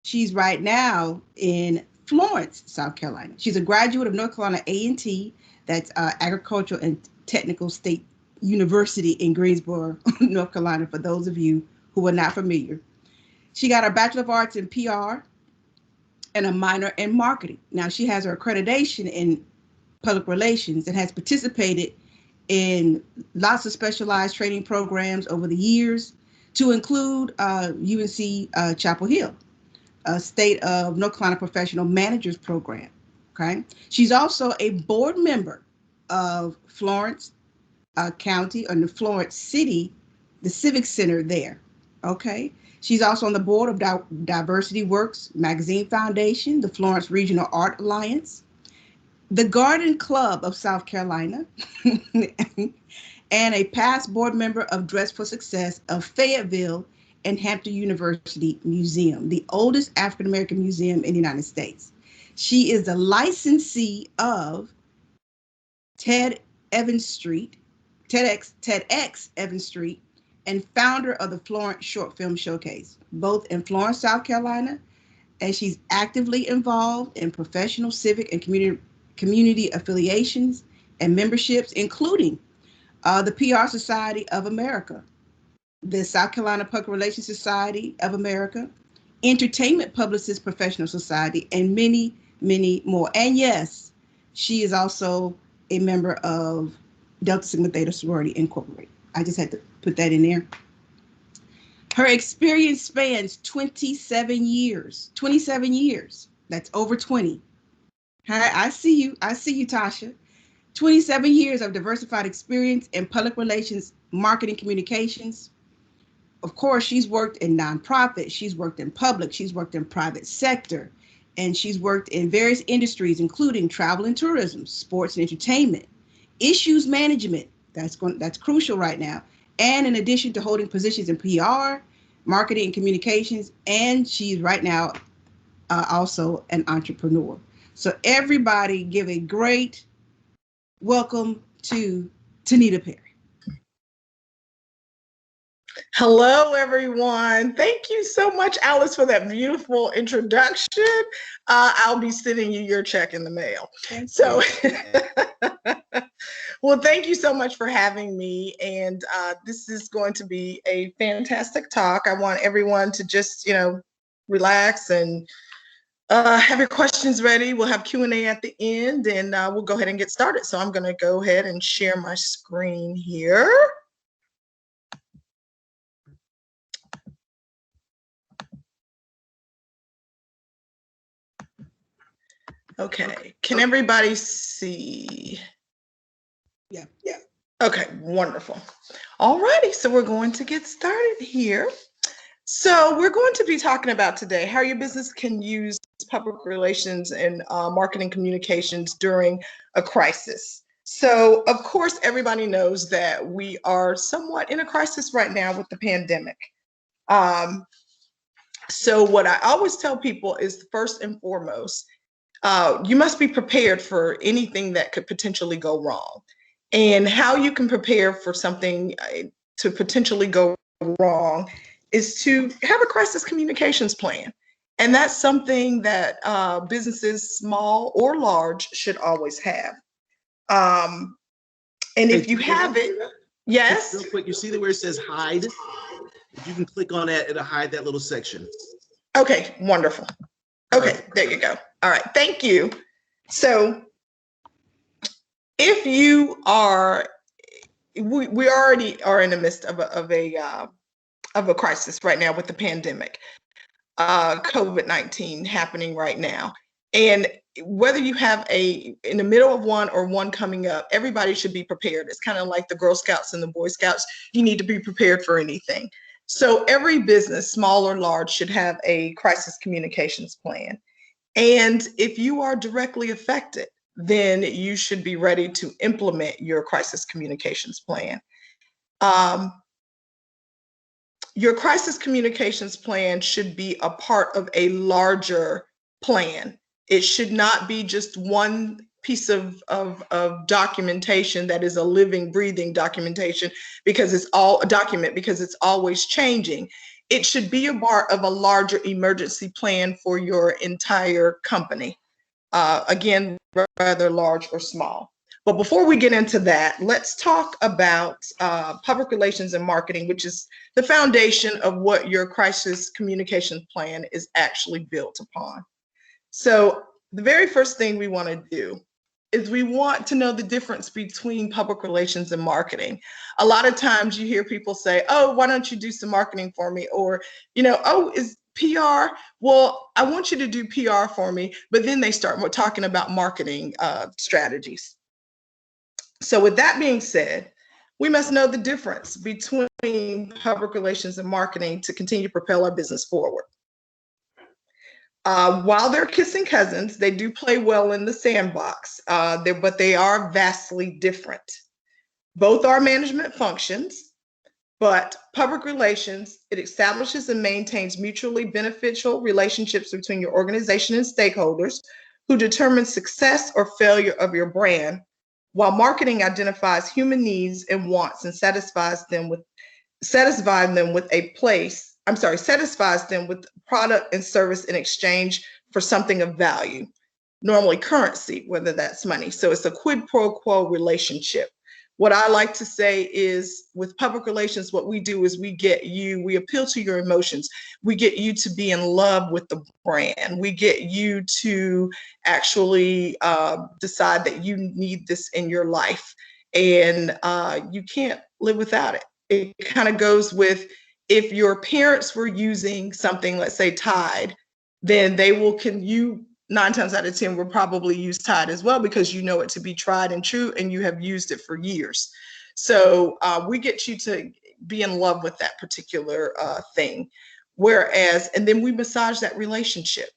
She's right now in Florence, South Carolina. She's a graduate of North Carolina A&T, that's Agricultural and Technical State University in Greensboro, North Carolina, for those of you who are not familiar. She got her Bachelor of Arts in PR and a minor in marketing. Now, she has her accreditation in public relations and has participated in lots of specialized training programs over the years, to include UNC Chapel Hill, a state of North Carolina Professional Managers Program. Okay. She's also a board member of Florence County, or the Florence City, the Civic Center there. Okay. She's also on the board of Diversity Works Magazine Foundation, the Florence Regional Art Alliance, the Garden Club of South Carolina, and a past board member of Dress for Success of Fayetteville and Hampton University Museum, the oldest African American museum in the United States. She is the licensee of TED Evans Street, TEDx Evans Street, and founder of the Florence Short Film Showcase, both in Florence, South Carolina, and she's actively involved in professional, civic, and community affiliations and memberships, including the PR Society of America, the South Carolina Public Relations Society of America, Entertainment Publicists Professional Society, and many, many more. And yes, she is also a member of Delta Sigma Theta Sorority Incorporated. I just had to put that in there. Her experience spans 27 years. 27 years. That's over 20. Hi, I see you. I see you, Tasha. 27 years of diversified experience in public relations, marketing, communications. Of course, she's worked in nonprofit, she's worked in public, she's worked in private sector, and she's worked in various industries, including travel and tourism, sports and entertainment, issues management. That's crucial right now. And in addition to holding positions in PR, marketing and communications, and she's right now also an entrepreneur. So everybody give a great welcome to Tonita Perry. Hello, everyone. Thank you so much, Alice, for that beautiful introduction. I'll be sending you your check in the mail. So, well, thank you so much for having me. And this is going to be a fantastic talk. I want everyone to just, relax and have your questions ready. We'll have Q&A at the end, and we'll go ahead and get started. So I'm going to go ahead and share my screen here. Okay, can everybody see? Yeah. Okay, wonderful. All righty, so we're going to get started here. So we're going to be talking about today how your business can use public relations and marketing communications during a crisis. So of course, everybody knows that we are somewhat in a crisis right now with the pandemic. So what I always tell people is, first and foremost, you must be prepared for anything that could potentially go wrong. And how you can prepare for something to potentially go wrong is to have a crisis communications plan. And that's something that businesses, small or large, should always have. And if you have it, yes? Real quick, you see where it says hide? If you can click on that, it'll hide that little section. Okay, wonderful. Okay, there you go. All right, thank you. So if you are, we already are in the midst of a crisis right now with the pandemic, COVID-19 happening right now. And whether you have in the middle of one or one coming up, everybody should be prepared. It's kind of like the Girl Scouts and the Boy Scouts. You need to be prepared for anything. So every business, small or large, should have a crisis communications plan. And if you are directly affected, then you should be ready to implement your crisis communications plan. Your crisis communications plan should be a part of a larger plan. It should not be just one piece of documentation that is a living, breathing documentation, because it's all a document, because it's always changing. it should be a part of a larger emergency plan for your entire company. Again, rather large or small. But before we get into that, let's talk about public relations and marketing, which is the foundation of what your crisis communication plan is actually built upon. So the very first thing we want to do is we want to know the difference between public relations and marketing. A lot of times you hear people say, oh, why don't you do some marketing for me? Or, oh, is PR? Well, I want you to do PR for me. But then they start talking about marketing strategies. So with that being said, we must know the difference between public relations and marketing to continue to propel our business forward. While they're kissing cousins, they do play well in the sandbox, but they are vastly different. Both are management functions, but public relations, it establishes and maintains mutually beneficial relationships between your organization and stakeholders who determine success or failure of your brand, while marketing identifies human needs and wants and satisfies them with product and service in exchange for something of value, normally currency, whether that's money. So it's a quid pro quo relationship. What I like to say is with public relations, what we do is we appeal to your emotions. We get you to be in love with the brand. We get you to actually decide that you need this in your life and you can't live without it. It kind of goes with, if your parents were using something, let's say Tide, then you 9 times out of 10 will probably use Tide as well, because you know it to be tried and true and you have used it for years. So we get you to be in love with that particular thing. And then we massage that relationship.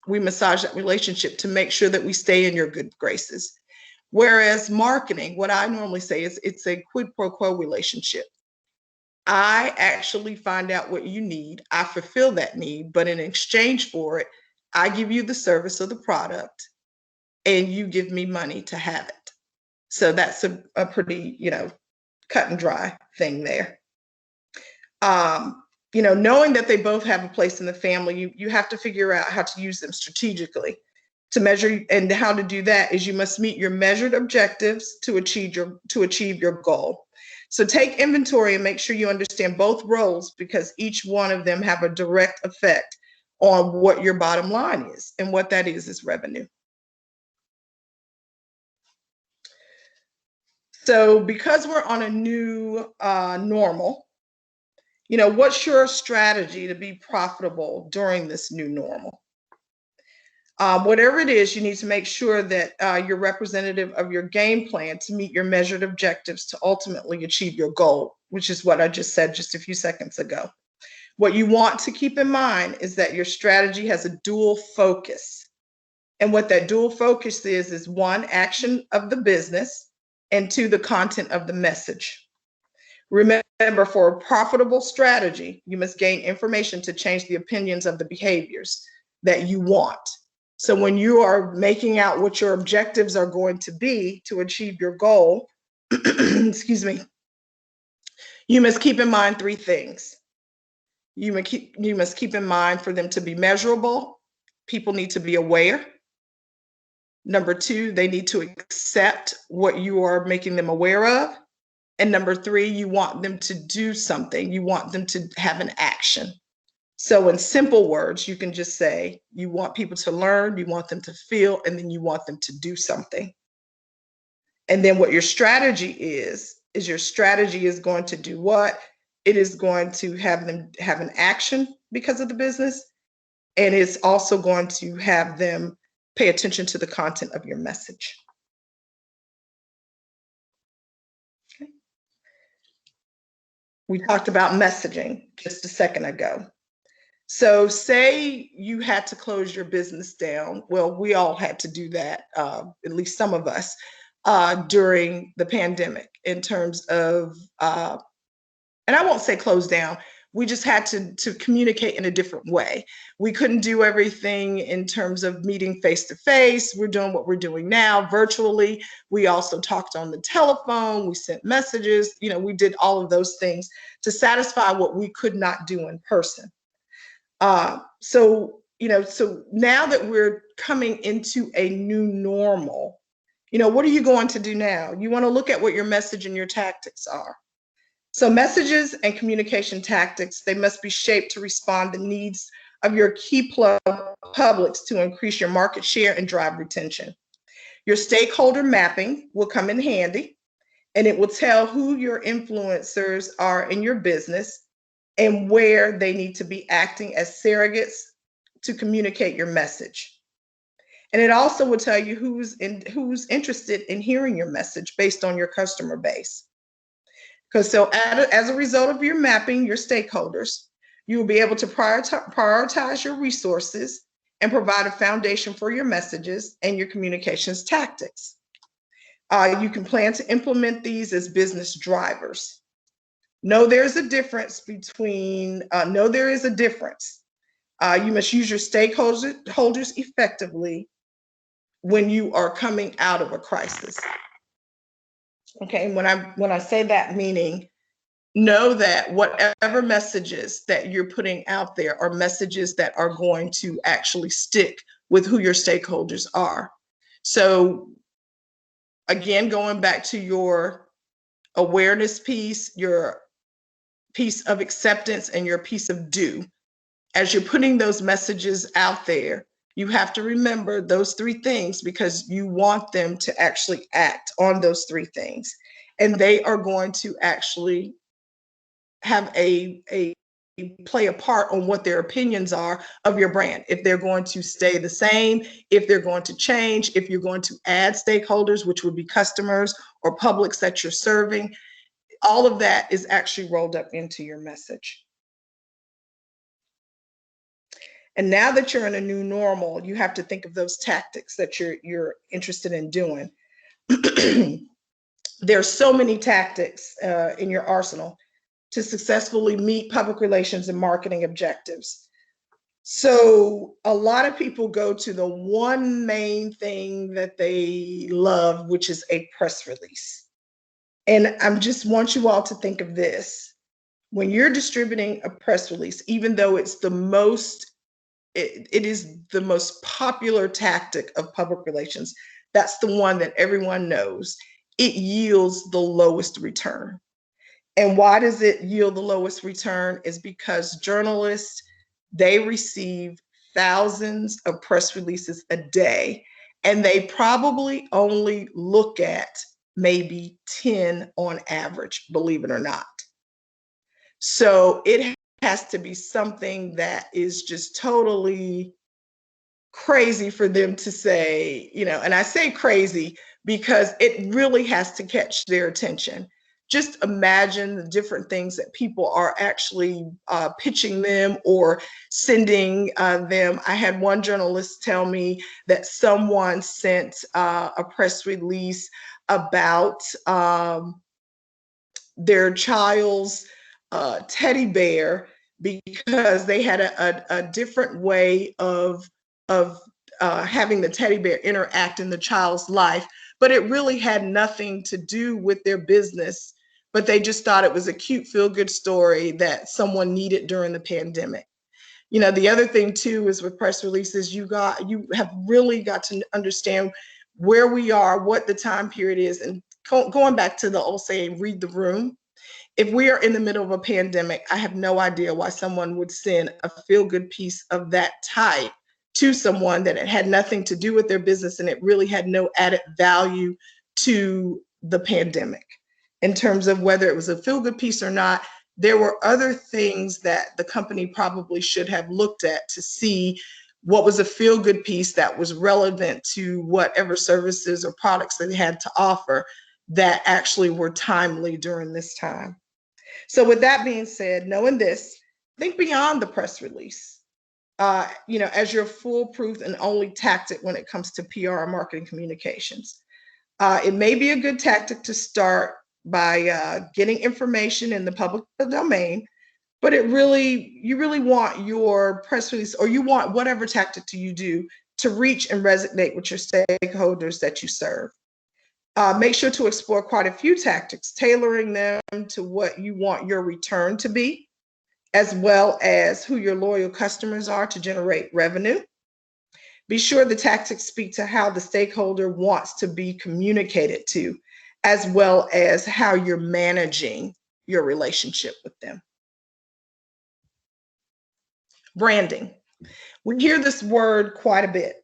We massage that relationship to make sure that we stay in your good graces. Whereas marketing, what I normally say is it's a quid pro quo relationship. I actually find out what you need. I fulfill that need, but in exchange for it, I give you the service or the product and you give me money to have it. So that's a pretty, cut and dry thing there. Knowing that they both have a place in the family, you have to figure out how to use them strategically to measure. And how to do that is you must meet your measured objectives to achieve your goal. So take inventory and make sure you understand both roles, because each one of them have a direct effect on what your bottom line is, and what that is revenue. So because we're on a new normal, what's your strategy to be profitable during this new normal? Whatever it is, you need to make sure that you're representative of your game plan to meet your measured objectives to ultimately achieve your goal, which is what I just said just a few seconds ago. What you want to keep in mind is that your strategy has a dual focus. And what that dual focus is 1, action of the business, and 2, the content of the message. Remember, for a profitable strategy, you must gain information to change the opinions of the behaviors that you want. So when you are making out what your objectives are going to be to achieve your goal, excuse me, you must keep in mind 3 things. You must keep in mind, for them to be measurable, people need to be aware. Number 2, they need to accept what you are making them aware of. And number 3, you want them to do something. You want them to have an action. So in simple words, you can just say, you want people to learn, you want them to feel, and then you want them to do something. And then what your strategy is your strategy is going to do what? It is going to have them have an action because of the business. And it's also going to have them pay attention to the content of your message. Okay. We talked about messaging just a second ago. So say you had to close your business down. Well, we all had to do that, at least some of us, during the pandemic, in terms of, and I won't say close down, We just had to communicate in a different way. We couldn't do everything in terms of meeting face to face. We're doing what we're doing now virtually. We also talked on the telephone. We sent messages. We did all of those things to satisfy what we could not do in person. So now that we're coming into a new normal, what are you going to do now? You want to look at what your message and your tactics are. So messages and communication tactics, they must be shaped to respond to the needs of your key publics to increase your market share and drive retention. Your stakeholder mapping will come in handy, and it will tell who your influencers are in your business and where they need to be acting as surrogates to communicate your message. And it also will tell you who's interested in hearing your message based on your customer base. Because as a result of your mapping your stakeholders, you will be able to prioritize your resources and provide a foundation for your messages and your communications tactics. You can plan to implement these as business drivers. Know there is a difference. You must use your stakeholders effectively when you are coming out of a crisis. Okay, when I say that, meaning know that whatever messages that you're putting out there are messages that are going to actually stick with who your stakeholders are. So again, going back to your awareness piece, your piece of acceptance, and your piece of do, as you're putting those messages out there, you have to remember those three things because you want them to actually act on those three things. And they are going to actually have play a part on what their opinions are of your brand. If they're going to stay the same, if they're going to change, if you're going to add stakeholders, which would be customers or publics that you're serving, all of that is actually rolled up into your message. And now that you're in a new normal, you have to think of those tactics that you're interested in doing. There are so many tactics in your arsenal to successfully meet public relations and marketing objectives. So a lot of people go to the one main thing that they love, which is a press release. And I just want you all to think of this. When you're distributing a press release, even though it's it is the most popular tactic of public relations, that's the one that everyone knows, it yields the lowest return. And why does it yield the lowest return? Is because journalists, they receive thousands of press releases a day, and they probably only look at maybe 10 on average, believe it or not. So it has to be something that is just totally crazy for them to say, and I say crazy because it really has to catch their attention. Just imagine the different things that people are actually pitching them or sending them. I had one journalist tell me that someone sent a press release about their child's teddy bear because they had a different way of having the teddy bear interact in the child's life, but it really had nothing to do with their business, but they just thought it was a cute feel-good story that someone needed during the pandemic. The other thing too is with press releases, you have really got to understand where we are, what the time period is, and going back to the old saying, read the room. If we are in the middle of a pandemic, I have no idea why someone would send a feel-good piece of that type to someone that it had nothing to do with their business and it really had no added value to the pandemic. In terms of whether it was a feel-good piece or not, there were other things that the company probably should have looked at to see what was a feel-good piece that was relevant to whatever services or products they had to offer that actually were timely during this time. So with that being said, knowing this, think beyond the press release, as your foolproof and only tactic when it comes to PR and marketing communications. It may be a good tactic to start by getting information in the public domain But you really want your press release, or you want whatever tactic you do, to reach and resonate with your stakeholders that you serve. Make sure to explore quite a few tactics, tailoring them to what you want your return to be, as well as who your loyal customers are to generate revenue. Be sure the tactics speak to how the stakeholder wants to be communicated to, as well as how you're managing your relationship with them. Branding. We hear this word quite a bit.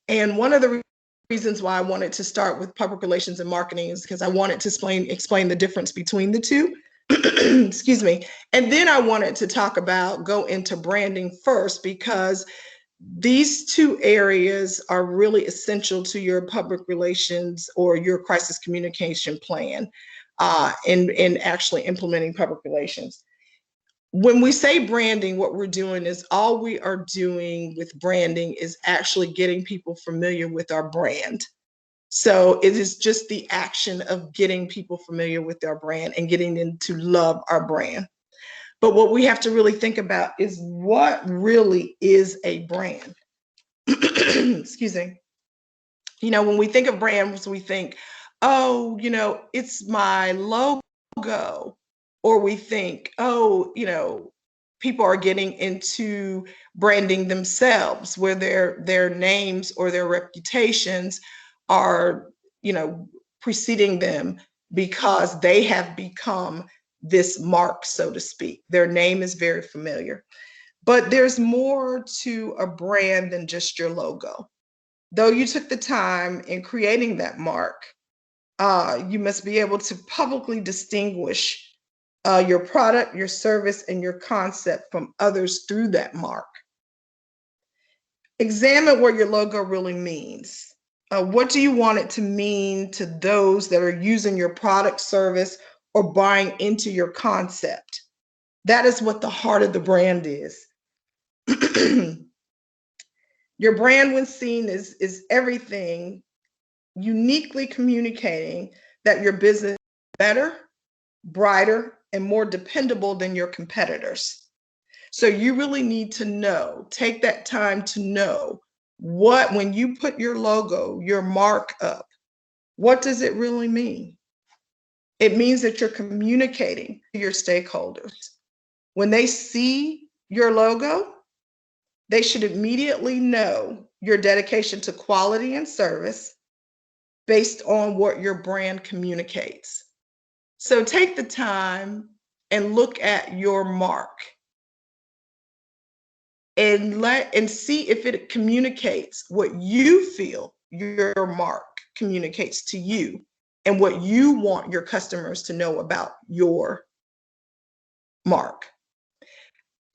And one of the reasons why I wanted to start with public relations and marketing is because I wanted to explain the difference between the two. Excuse me. And then I wanted to go into branding first, because these two areas are really essential to your public relations or your crisis communication plan in actually implementing public relations. When we say branding, what we're doing is all we are doing with branding is actually getting people familiar with our brand. So it is just the action of getting people familiar with our brand and getting them to love our brand. But what we have to really think about is what really is a brand. Excuse me. When we think of brands, we think, oh, it's my logo. Or we think, oh, people are getting into branding themselves, where their names or their reputations are, preceding them because they have become this mark, so to speak. Their name is very familiar. But there's more to a brand than just your logo. Though you took the time in creating that mark, you must be able to publicly distinguish your product, your service, and your concept from others through that mark. Examine what your logo really means. What do you want it to mean to those that are using your product, service, or buying into your concept? That is what the heart of the brand is. Your brand, when seen, is everything, uniquely communicating that your business is better, brighter, and more dependable than your competitors. So you really need to take that time to know when you put your logo, your mark up, what does it really mean? It means that you're communicating to your stakeholders. When they see your logo, they should immediately know your dedication to quality and service based on what your brand communicates. So take the time and look at your mark and see if it communicates what you feel your mark communicates to you and what you want your customers to know about your mark.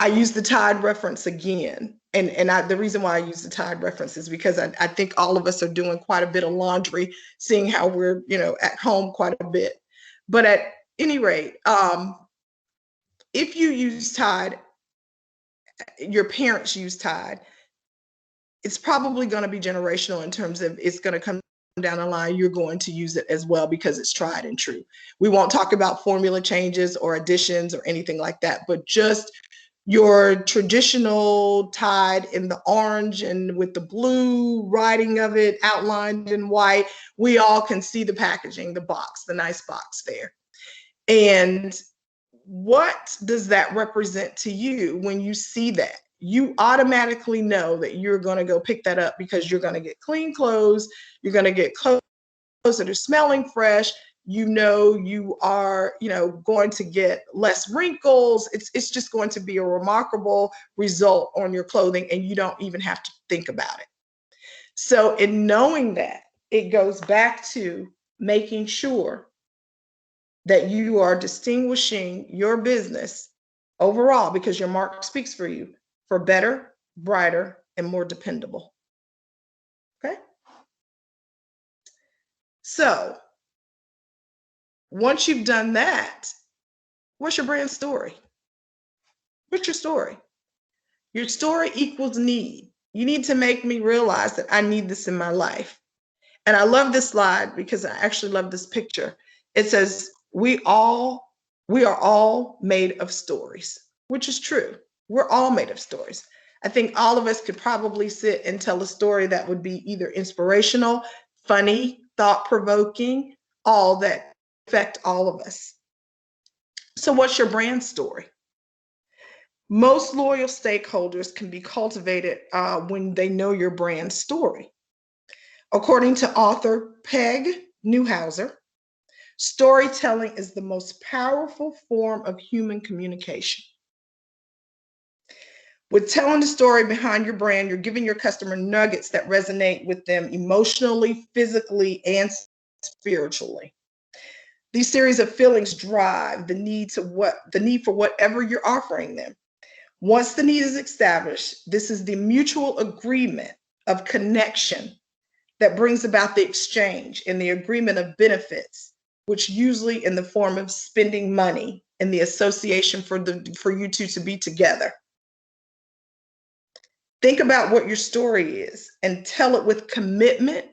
I use the Tide reference again. The reason why I use the Tide reference is because I think all of us are doing quite a bit of laundry, seeing how we're, at home quite a bit. But at any rate, if you use Tide, your parents use Tide, it's probably going to be generational in terms of it's going to come down the line, you're going to use it as well because it's tried and true. We won't talk about formula changes or additions or anything like that, but just your traditional Tide in the orange and with the blue writing of it outlined in white, we all can see the packaging, the box, the nice box there. And what does that represent to you when you see that? You automatically know that you're going to go pick that up because you're going to get clean clothes, you're going to get clothes that are smelling fresh, you are, going to get less wrinkles. It's just going to be a remarkable result on your clothing, and you don't even have to think about it. So in knowing that, it goes back to making sure that you are distinguishing your business overall, because your mark speaks for you, for better, brighter, and more dependable. Okay? So once you've done that, what's your brand story? What's your story? Your story equals need. You need to make me realize that I need this in my life. And I love this slide because I actually love this picture. It says, we all We are all made of stories, which is true. We're all made of stories. I think all of us could probably sit and tell a story that would be either inspirational, funny, thought provoking, all that affect all of us. So, what's your brand story? Most loyal stakeholders can be cultivated when they know your brand story. According to author Peg Newhouser, storytelling is the most powerful form of human communication. With telling the story behind your brand, you're giving your customer nuggets that resonate with them emotionally, physically, and spiritually. These series of feelings drive the need for whatever you're offering them. Once the need is established, this is the mutual agreement of connection that brings about the exchange and the agreement of benefits, which usually in the form of spending money and the association for you two to be together. Think about what your story is and tell it with commitment,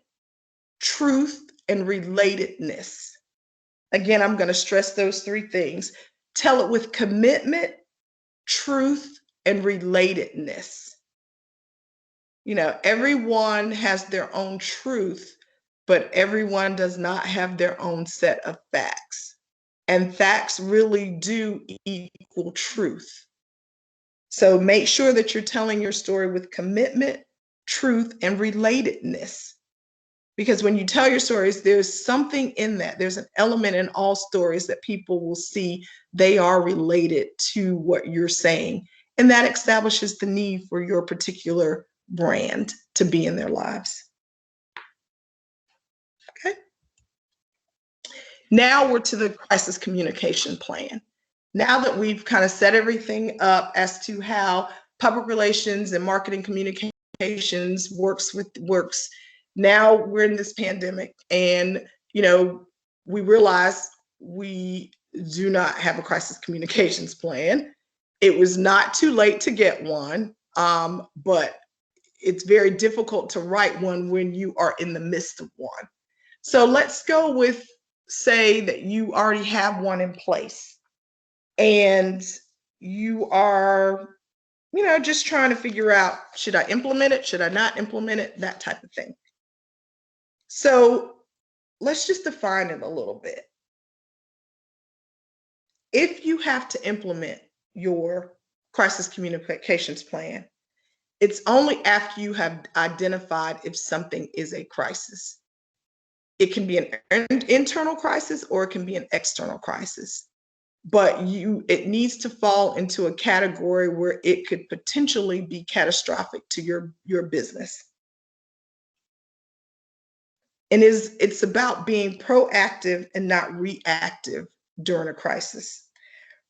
truth, and relatedness. Again, I'm going to stress those three things. Tell it with commitment, truth, and relatedness. You know, everyone has their own truth, but everyone does not have their own set of facts. And facts really do equal truth. So make sure that you're telling your story with commitment, truth, and relatedness. Because when you tell your stories, there's something in that. There's an element in all stories that people will see they are related to what you're saying. And that establishes the need for your particular brand to be in their lives. Okay. Now we're to the crisis communication plan. Now that we've kind of set everything up as to how public relations and marketing communications works, now we're in this pandemic and, you know, we realize we do not have a crisis communications plan. It was not too late to get one, but it's very difficult to write one when you are in the midst of one. So let's go with, say that you already have one in place and you are, you know, just trying to figure out, should I implement it? Should I not implement it? That type of thing. So let's just define it a little bit. If you have to implement your crisis communications plan, it's only after you have identified if something is a crisis. It can be an internal crisis or it can be an external crisis. But it needs to fall into a category where it could potentially be catastrophic to your business. And it's about being proactive and not reactive during a crisis.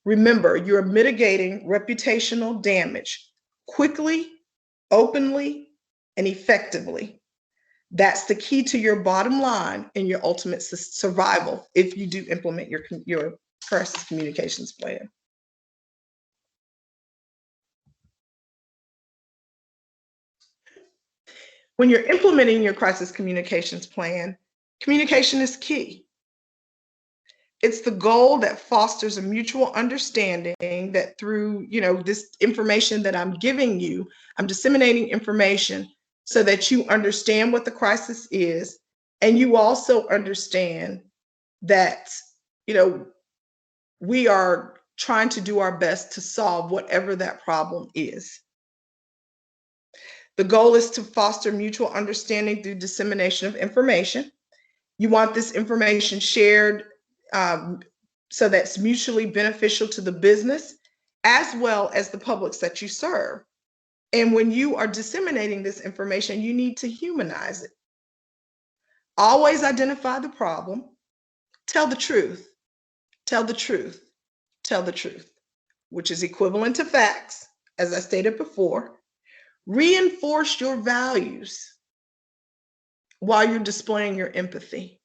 Remember, you're mitigating reputational damage quickly, openly, and effectively. That's the key to your bottom line and your ultimate survival if you do implement your crisis communications plan. When you're implementing your crisis communications plan, communication is key. It's the goal that fosters a mutual understanding that through, you know, this information that I'm giving you, I'm disseminating information so that you understand what the crisis is, and you also understand that, you know, we are trying to do our best to solve whatever that problem is. The goal is to foster mutual understanding through dissemination of information. You want this information shared so that's mutually beneficial to the business as well as the publics that you serve. And when you are disseminating this information, you need to humanize it. Always identify the problem, tell the truth, tell the truth, tell the truth, which is equivalent to facts, as I stated before. Reinforce your values while you're displaying your empathy.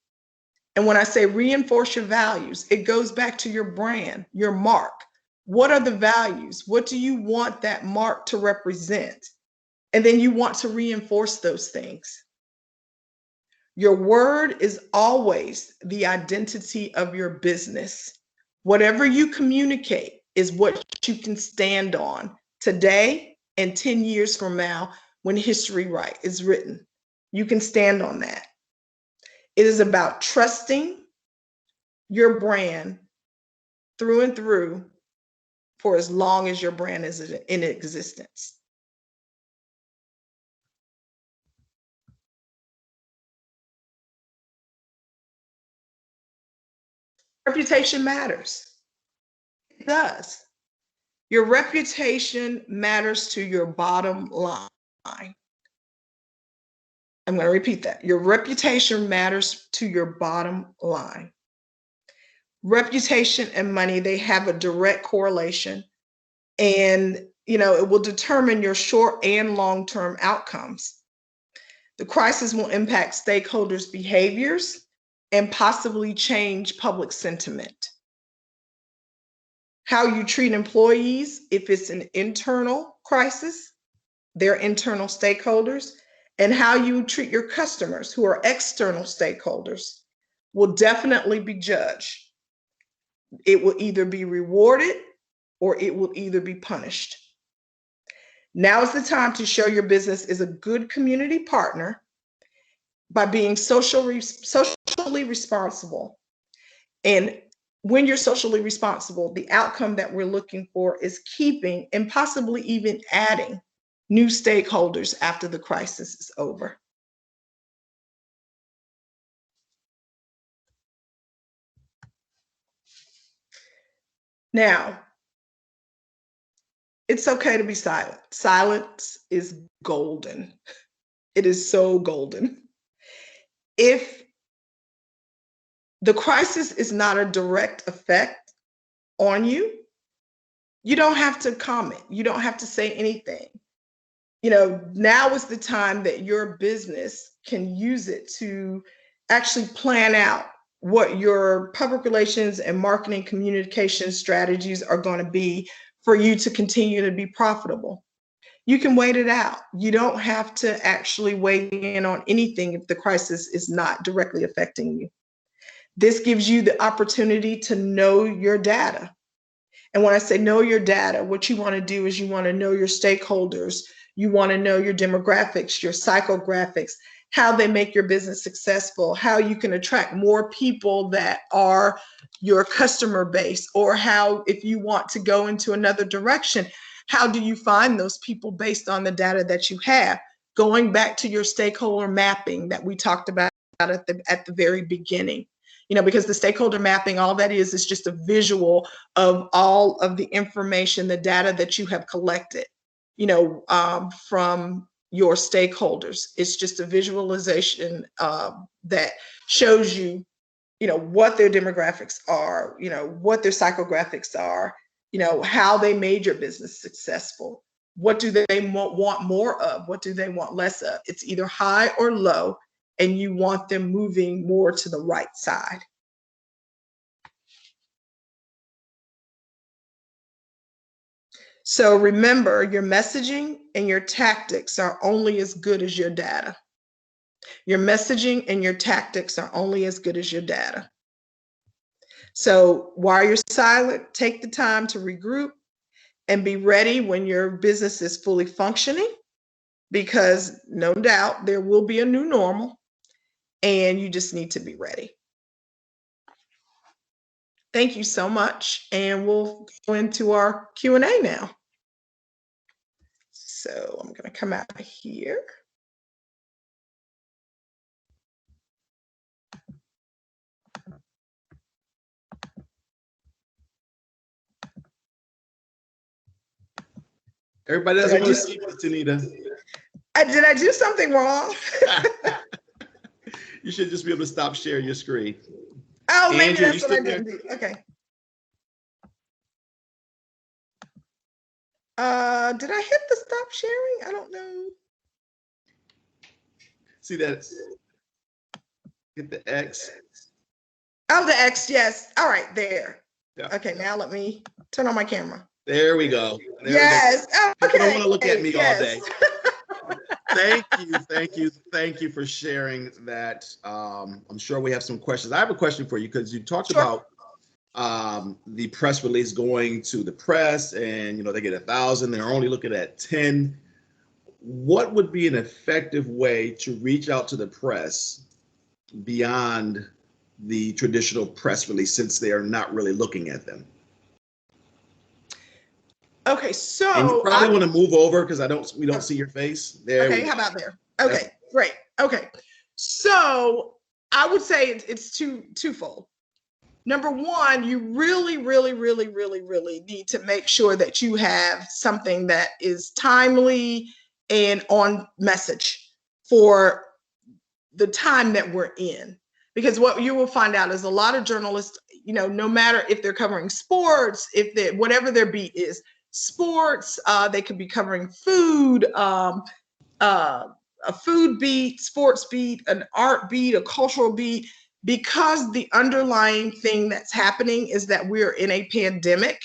And when I say reinforce your values, it goes back to your brand, your mark. What are the values? What do you want that mark to represent? And then you want to reinforce those things. Your word is always the identity of your business. Whatever you communicate is what you can stand on today and 10 years from now when history is written. You can stand on that. It is about trusting your brand through and through for as long as your brand is in existence. Reputation matters. It does. Your reputation matters to your bottom line. I'm going to repeat that. Your reputation matters to your bottom line. Reputation and money, they have a direct correlation, and it will determine your short and long-term outcomes. The crisis will impact stakeholders' behaviors and possibly change public sentiment. How you treat employees, if it's an internal crisis, their internal stakeholders, and how you treat your customers, who are external stakeholders, will definitely be judged. It will either be rewarded or it will either be punished. Now is the time to show your business is a good community partner by being socially responsible. And when you're socially responsible, the outcome that we're looking for is keeping and possibly even adding new stakeholders after the crisis is over. Now, it's okay to be silent. Silence is golden. It is so golden. If the crisis is not a direct effect on you, you don't have to comment. You don't have to say anything. Now is the time that your business can use it to actually plan out what your public relations and marketing communication strategies are going to be for you to continue to be profitable. You can wait it out. You don't have to actually weigh in on anything if the crisis is not directly affecting you. This gives you the opportunity to know your data. And when I say know your data, what you want to do is you want to know your stakeholders. You want to know your demographics, your psychographics, how they make your business successful, how you can attract more people that are your customer base, or how, if you want to go into another direction, how do you find those people based on the data that you have? Going back to your stakeholder mapping that we talked about at the very beginning. Because the stakeholder mapping, all that is just a visual of all of the information, the data that you have collected, from your stakeholders. It's just a visualization that shows you, what their demographics are, what their psychographics are, how they made your business successful. What do they want more of? What do they want less of? It's either high or low, and you want them moving more to the right side. So remember, your messaging and your tactics are only as good as your data. Your messaging and your tactics are only as good as your data. So while you're silent, take the time to regroup and be ready when your business is fully functioning, because no doubt there will be a new normal and you just need to be ready. Thank you so much. And we'll go into our Q&A now. So I'm going to come out of here. Everybody doesn't want to see you, Tonita. Did I do something wrong? You should just be able to stop sharing your screen. Oh, maybe that's what I didn't do. Okay. Did I hit the stop sharing? I don't know. See that? Hit the X. Oh, the X, yes. All right, there. Yeah. Okay, now let me turn on my camera. There we go. Yes. Okay. People don't want to look at me all day. Thank you for sharing that. I'm sure we have some questions. I have a question for you, because you talked about the press release going to the press, and they get 1,000. They're only looking at 10. What would be an effective way to reach out to the press beyond the traditional press release, since they are not really looking at them? Okay, so and you probably want to move over because we don't see your face. There. Okay, how about there? Okay, great. Okay, so I would say it's twofold. Number one, you really, really, really, really, really need to make sure that you have something that is timely and on message for the time that we're in. Because what you will find out is a lot of journalists, no matter if they're covering sports, if they whatever their beat is, sports, they could be covering food, a food beat, sports beat, an art beat, a cultural beat, because the underlying thing that's happening is that we're in a pandemic.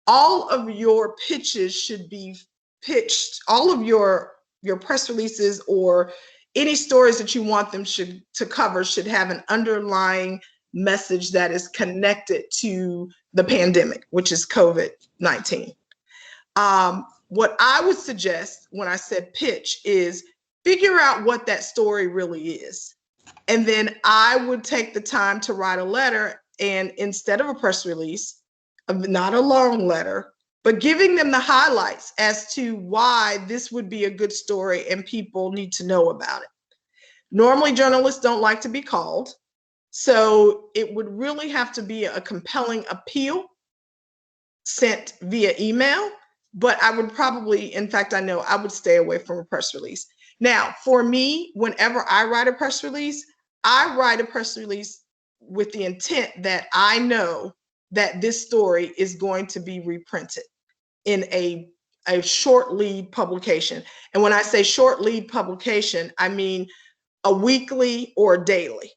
All of your pitches should be pitched, all of your press releases or any stories that you want them to cover should have an underlying message that is connected to the pandemic, which is COVID-19. What I would suggest when I said pitch is figure out what that story really is. And then I would take the time to write a letter, and instead of a press release, not a long letter, but giving them the highlights as to why this would be a good story and people need to know about it. Normally, journalists don't like to be called, so it would really have to be a compelling appeal sent via email. But I would probably, in fact, I know I would stay away from a press release. Now, for me, whenever I write a press release, I write a press release with the intent that I know that this story is going to be reprinted in a short lead publication. And when I say short lead publication, I mean a weekly or a daily.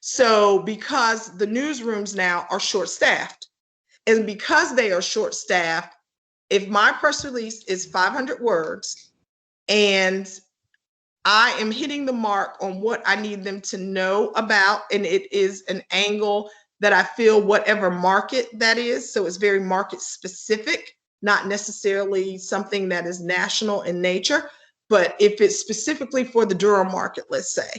So because the newsrooms now are short-staffed, and because they are short-staffed, if my press release is 500 words and I am hitting the mark on what I need them to know about, and it is an angle that I feel whatever market that is, so it's very market specific, not necessarily something that is national in nature, but if it's specifically for the Durham market, let's say,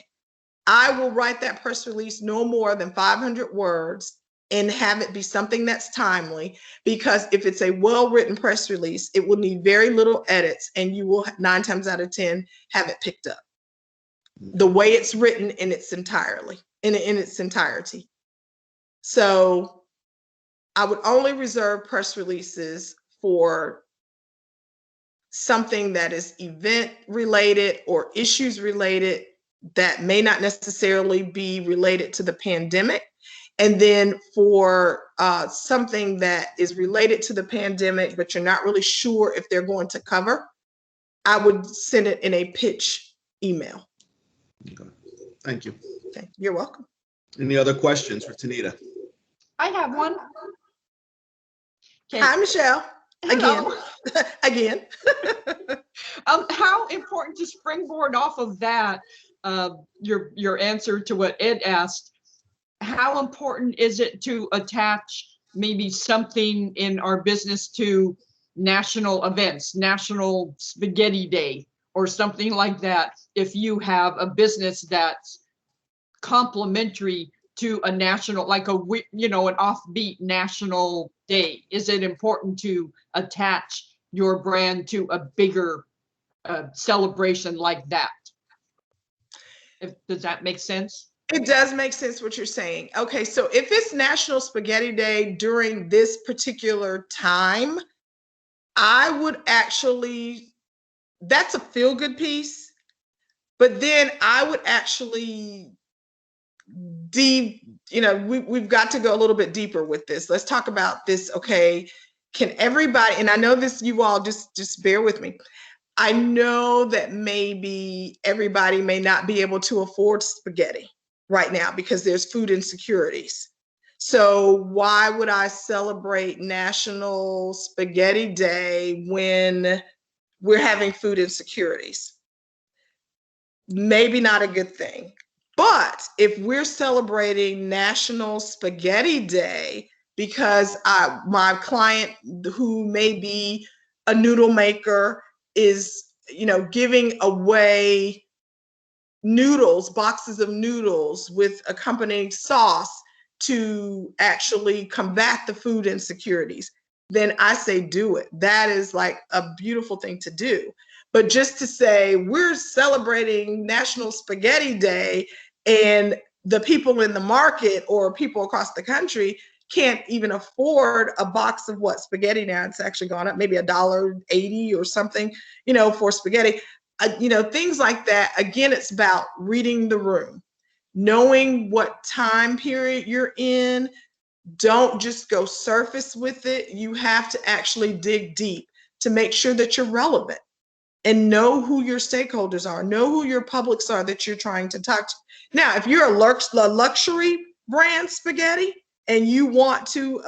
I will write that press release no more than 500 words and have it be something that's timely, because if it's a well-written press release, it will need very little edits, and you will 9 times out of 10 have it picked up the way it's written in its entirety. So I would only reserve press releases for something that is event related or issues related that may not necessarily be related to the pandemic. And then for something that is related to the pandemic, but you're not really sure if they're going to cover, I would send it in a pitch email. Okay. Thank you. Okay. You're welcome. Any other questions for Tonita? I have one. Okay. Hi, Michelle. Again. Again. How important to springboard off of that, your answer to what Ed asked, how important is it to attach maybe something in our business to national events, National Spaghetti Day or something like that, if you have a business that's complementary to a national, like an offbeat national day? Is it important to attach your brand to a bigger celebration like that? Does that make sense? It does make sense what you're saying. Okay, so if it's National Spaghetti Day during this particular time, I would actually, that's a feel-good piece, but then I would actually we've got to go a little bit deeper with this. Let's talk about this. Okay, can everybody, and I know this, you all just bear with me. I know that maybe everybody may not be able to afford spaghetti right now because there's food insecurities. So why would I celebrate National Spaghetti Day when we're having food insecurities? Maybe not a good thing. But if we're celebrating National Spaghetti Day because my client who may be a noodle maker is, giving away noodles, boxes of noodles with accompanying sauce to actually combat the food insecurities, then I say do it. That is like a beautiful thing to do. But just to say we're celebrating National Spaghetti Day and the people in the market or people across the country can't even afford a box of spaghetti now. It's actually gone up maybe $1.80 or something, for spaghetti. Things like that. Again, it's about reading the room, knowing what time period you're in. Don't just go surface with it. You have to actually dig deep to make sure that you're relevant and know who your stakeholders are, know who your publics are that you're trying to touch. Now, if you're a luxury brand spaghetti and you want to,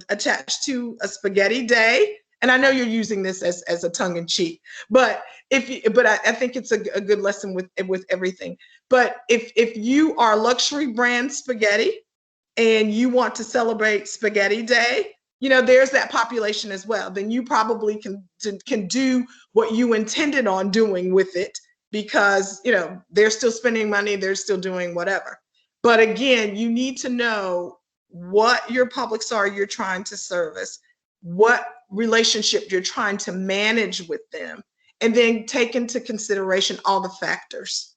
attach to a spaghetti day, and I know you're using this as a tongue in cheek, but I think it's a good lesson with everything. But if you are luxury brand spaghetti and you want to celebrate Spaghetti Day, there's that population as well. Then you probably can do what you intended on doing with it because, they're still spending money, they're still doing whatever. But again, you need to know what your publics are you're trying to service, what relationship you're trying to manage with them, and then take into consideration all the factors.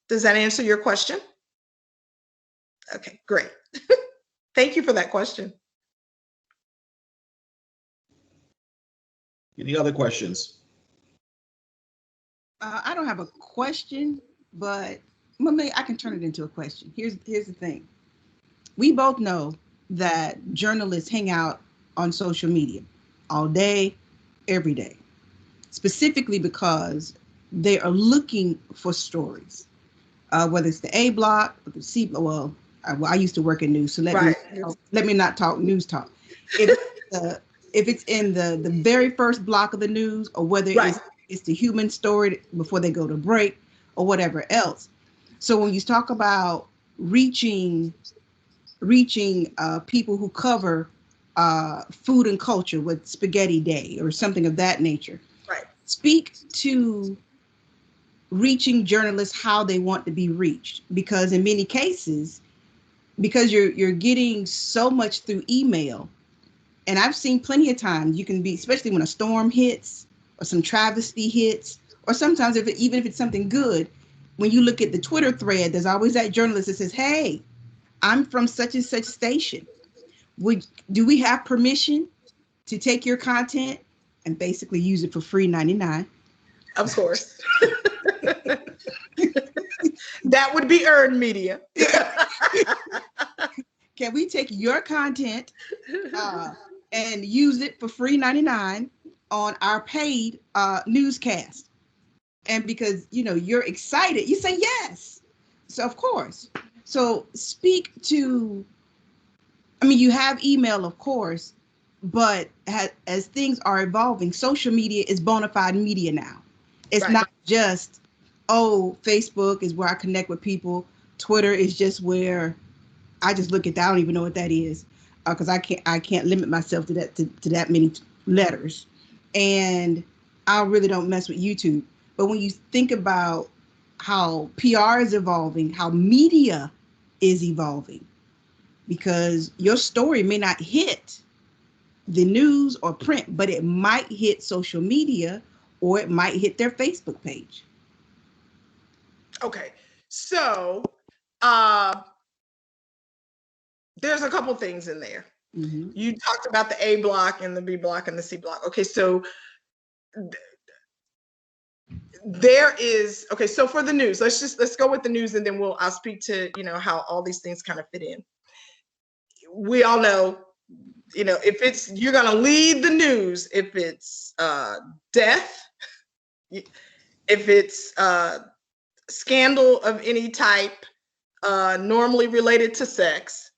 Does that answer your question? Okay, great. Thank you for that question. Any other questions? I don't have a question, but I can turn it into a question. Here's the thing. We both know that journalists hang out on social media all day, every day, specifically because they are looking for stories, whether it's the A block or the C block. Well, I used to work in news, so let me not talk news talk. If it's in the very first block of the news, or whether it's the human story before they go to break, or whatever else. So when you talk about reaching people who cover food and culture with Spaghetti Day or something of that nature, right? Speak to reaching journalists how they want to be reached, because in many cases, because you're getting so much through email, and I've seen plenty of times you can be, especially when a storm hits or some travesty hits, or sometimes even if it's something good, when you look at the Twitter thread, there's always that journalist that says, "Hey, I'm from such and such station. Do we have permission to take your content and basically use it for free 99?" Of course. That would be earned media. Can we take your content and use it for free 99 on our paid newscast? And because you're excited, you say yes. So of course. So speak to, you have email, of course, but as things are evolving, social media is bona fide media now. It's not just, Facebook is where I connect with people. Twitter is just where I just look at that. I don't even know what that is, because I can't limit myself to that many letters, and I really don't mess with YouTube. But when you think about how PR is evolving, how media is evolving, because your story may not hit the news or print, but it might hit social media, or it might hit their Facebook page. Okay, so there's a couple things in there. Mm-hmm. You talked about the A block and the B block and the C block. Okay, so so for the news, let's go with the news, and then I'll speak to how all these things kind of fit in. We all know, if you're gonna lead the news, if it's death, if it's scandal of any type, normally related to sex,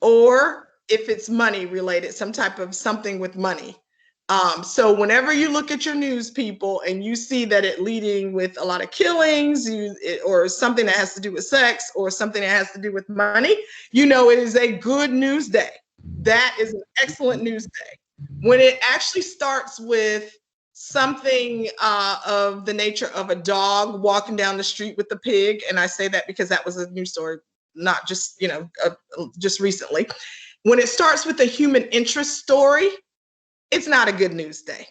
or if it's money related, some type of something with money, So whenever you look at your news, people, and you see that it leading with a lot of killings, or something that has to do with sex, or something that has to do with money, you know it is a good news day. That is an excellent news day. When it actually starts with something of the nature of a dog walking down the street with a pig, and I say that because that was a news story, not just just recently. When it starts with a human interest story, it's not a good news day.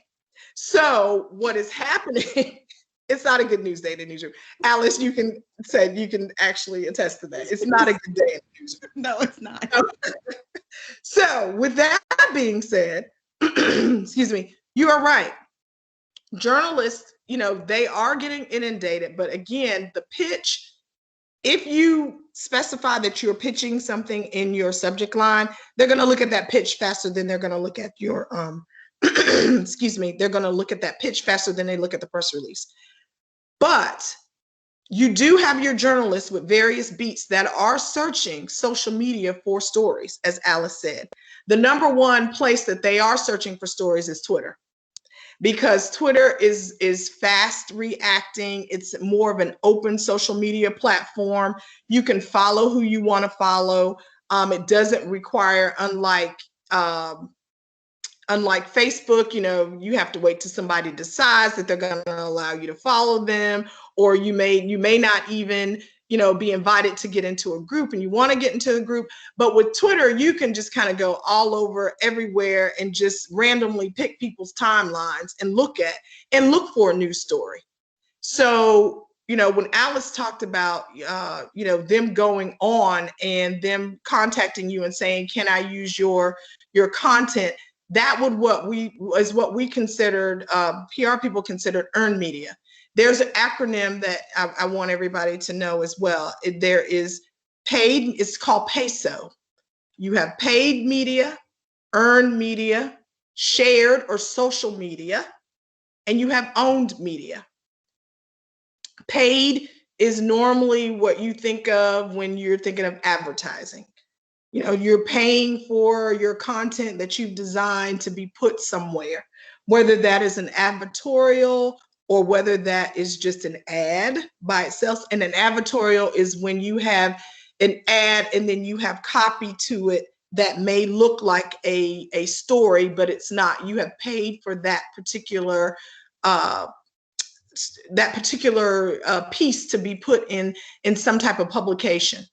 So what is happening? It's not a good news day in the newsroom. Alice, you can actually attest to that. It's not a good day in the newsroom. No, it's not. So with that being said, excuse me, you are right. Journalists, they are getting inundated, but again, the pitch, if you specify that you're pitching something in your subject line, they're going to look at that pitch faster than they're going to look at your excuse me, they're going to look at that pitch faster than they look at the press release. But you do have your journalists with various beats that are searching social media for stories, as Alice said. The number one place that they are searching for stories is Twitter, because Twitter is fast reacting. It's more of an open social media platform. You can follow who you want to follow. It doesn't require, unlike Facebook, you have to wait till somebody decides that they're going to allow you to follow them, or you may not even, be invited to get into a group and you want to get into a group. But with Twitter, you can just kind of go all over everywhere and just randomly pick people's timelines and look for a news story. So, when Alice talked about, them going on and them contacting you and saying, can I use your content? That what we considered, PR people considered earned media. There's an acronym that I want everybody to know as well. There is paid, it's called PESO. You have paid media, earned media, shared or social media, and you have owned media. Paid is normally what you think of when you're thinking of advertising. You're paying for your content that you've designed to be put somewhere, whether that is an advertorial or whether that is just an ad by itself. And an advertorial is when you have an ad and then you have copy to it that may look like a story, but it's not. You have paid for that particular piece to be put in some type of publication.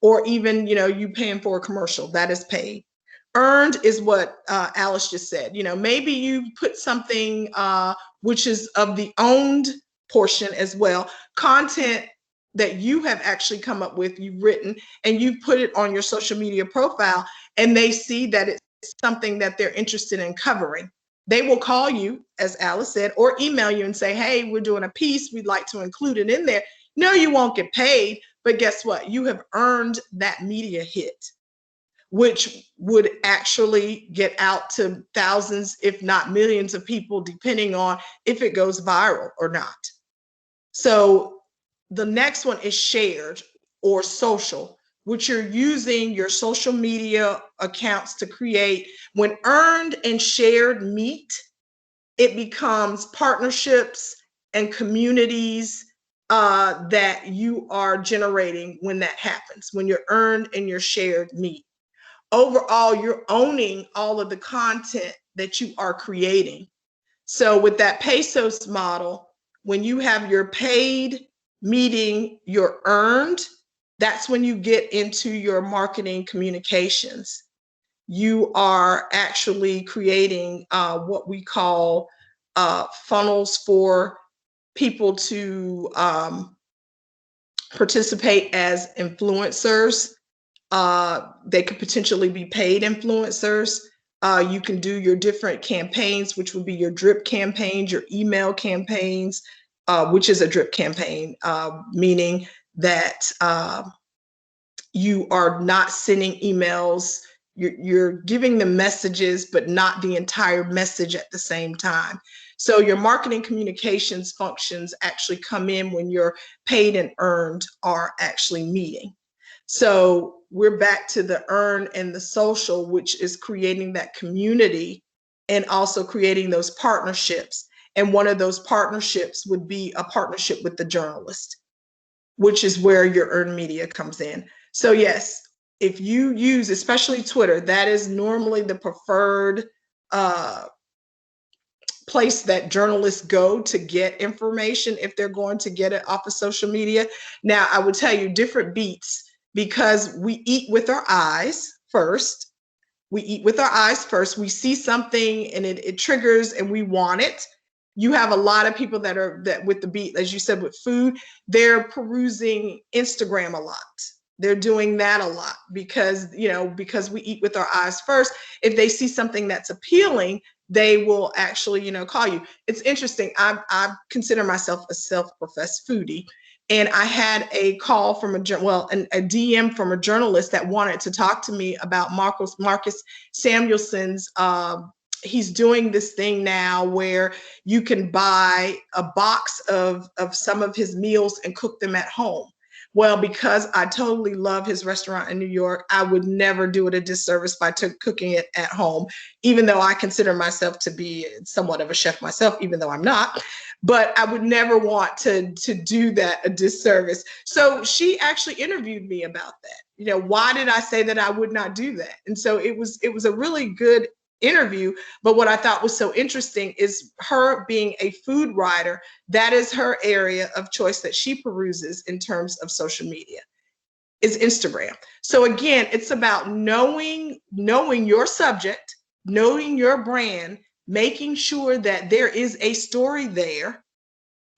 Or even, you paying for a commercial, that is paid. Earned is what Alice just said. Maybe you put something which is of the owned portion as well, content that you have actually come up with, you've written, and you've put it on your social media profile, and they see that it's something that they're interested in covering. They will call you, as Alice said, or email you and say, hey, we're doing a piece, we'd like to include it in there. No, you won't get paid. But guess what? You have earned that media hit, which would actually get out to thousands, if not millions of people, depending on if it goes viral or not. So the next one is shared or social, which you're using your social media accounts to create. When earned and shared meet, it becomes partnerships and communities that you are generating when that happens, when your earned and your shared meet. Overall, you're owning all of the content that you are creating. So with that Pesos model, when you have your paid meeting your earned, that's when you get into your marketing communications. You are actually creating what we call funnels for people to participate as influencers. They could potentially be paid influencers. You can do your different campaigns, which would be your drip campaigns, your email campaigns, which is a drip campaign, meaning that you are not sending emails. You're giving them messages, but not the entire message at the same time. So your marketing communications functions actually come in when your paid and earned are actually meeting. So we're back to the earn and the social, which is creating that community and also creating those partnerships. And one of those partnerships would be a partnership with the journalist, which is where your earned media comes in. So yes, if you use, especially Twitter, that is normally the preferred place that journalists go to get information if they're going to get it off of social media. Now, I would tell you different beats, because we eat with our eyes first. We eat with our eyes first. We see something and it triggers and we want it. You have a lot of people that with the beat, as you said, with food, they're perusing Instagram a lot. They're doing that a lot because we eat with our eyes first. If they see something that's appealing, they will actually, call you. It's interesting. I consider myself a self-professed foodie. And I had a call from a DM from a journalist that wanted to talk to me about Marcus Samuelson's. He's doing this thing now where you can buy a box of some of his meals and cook them at home. Well, because I totally love his restaurant in New York, I would never do it a disservice by cooking it at home, even though I consider myself to be somewhat of a chef myself, even though I'm not. But I would never want to do that a disservice. So she actually interviewed me about that. Why did I say that I would not do that? And so it was a really good interview. But what I thought was so interesting is her being a food writer. That is her area of choice that she peruses in terms of social media, is Instagram. So again, it's about knowing your subject, knowing your brand, making sure that there is a story there,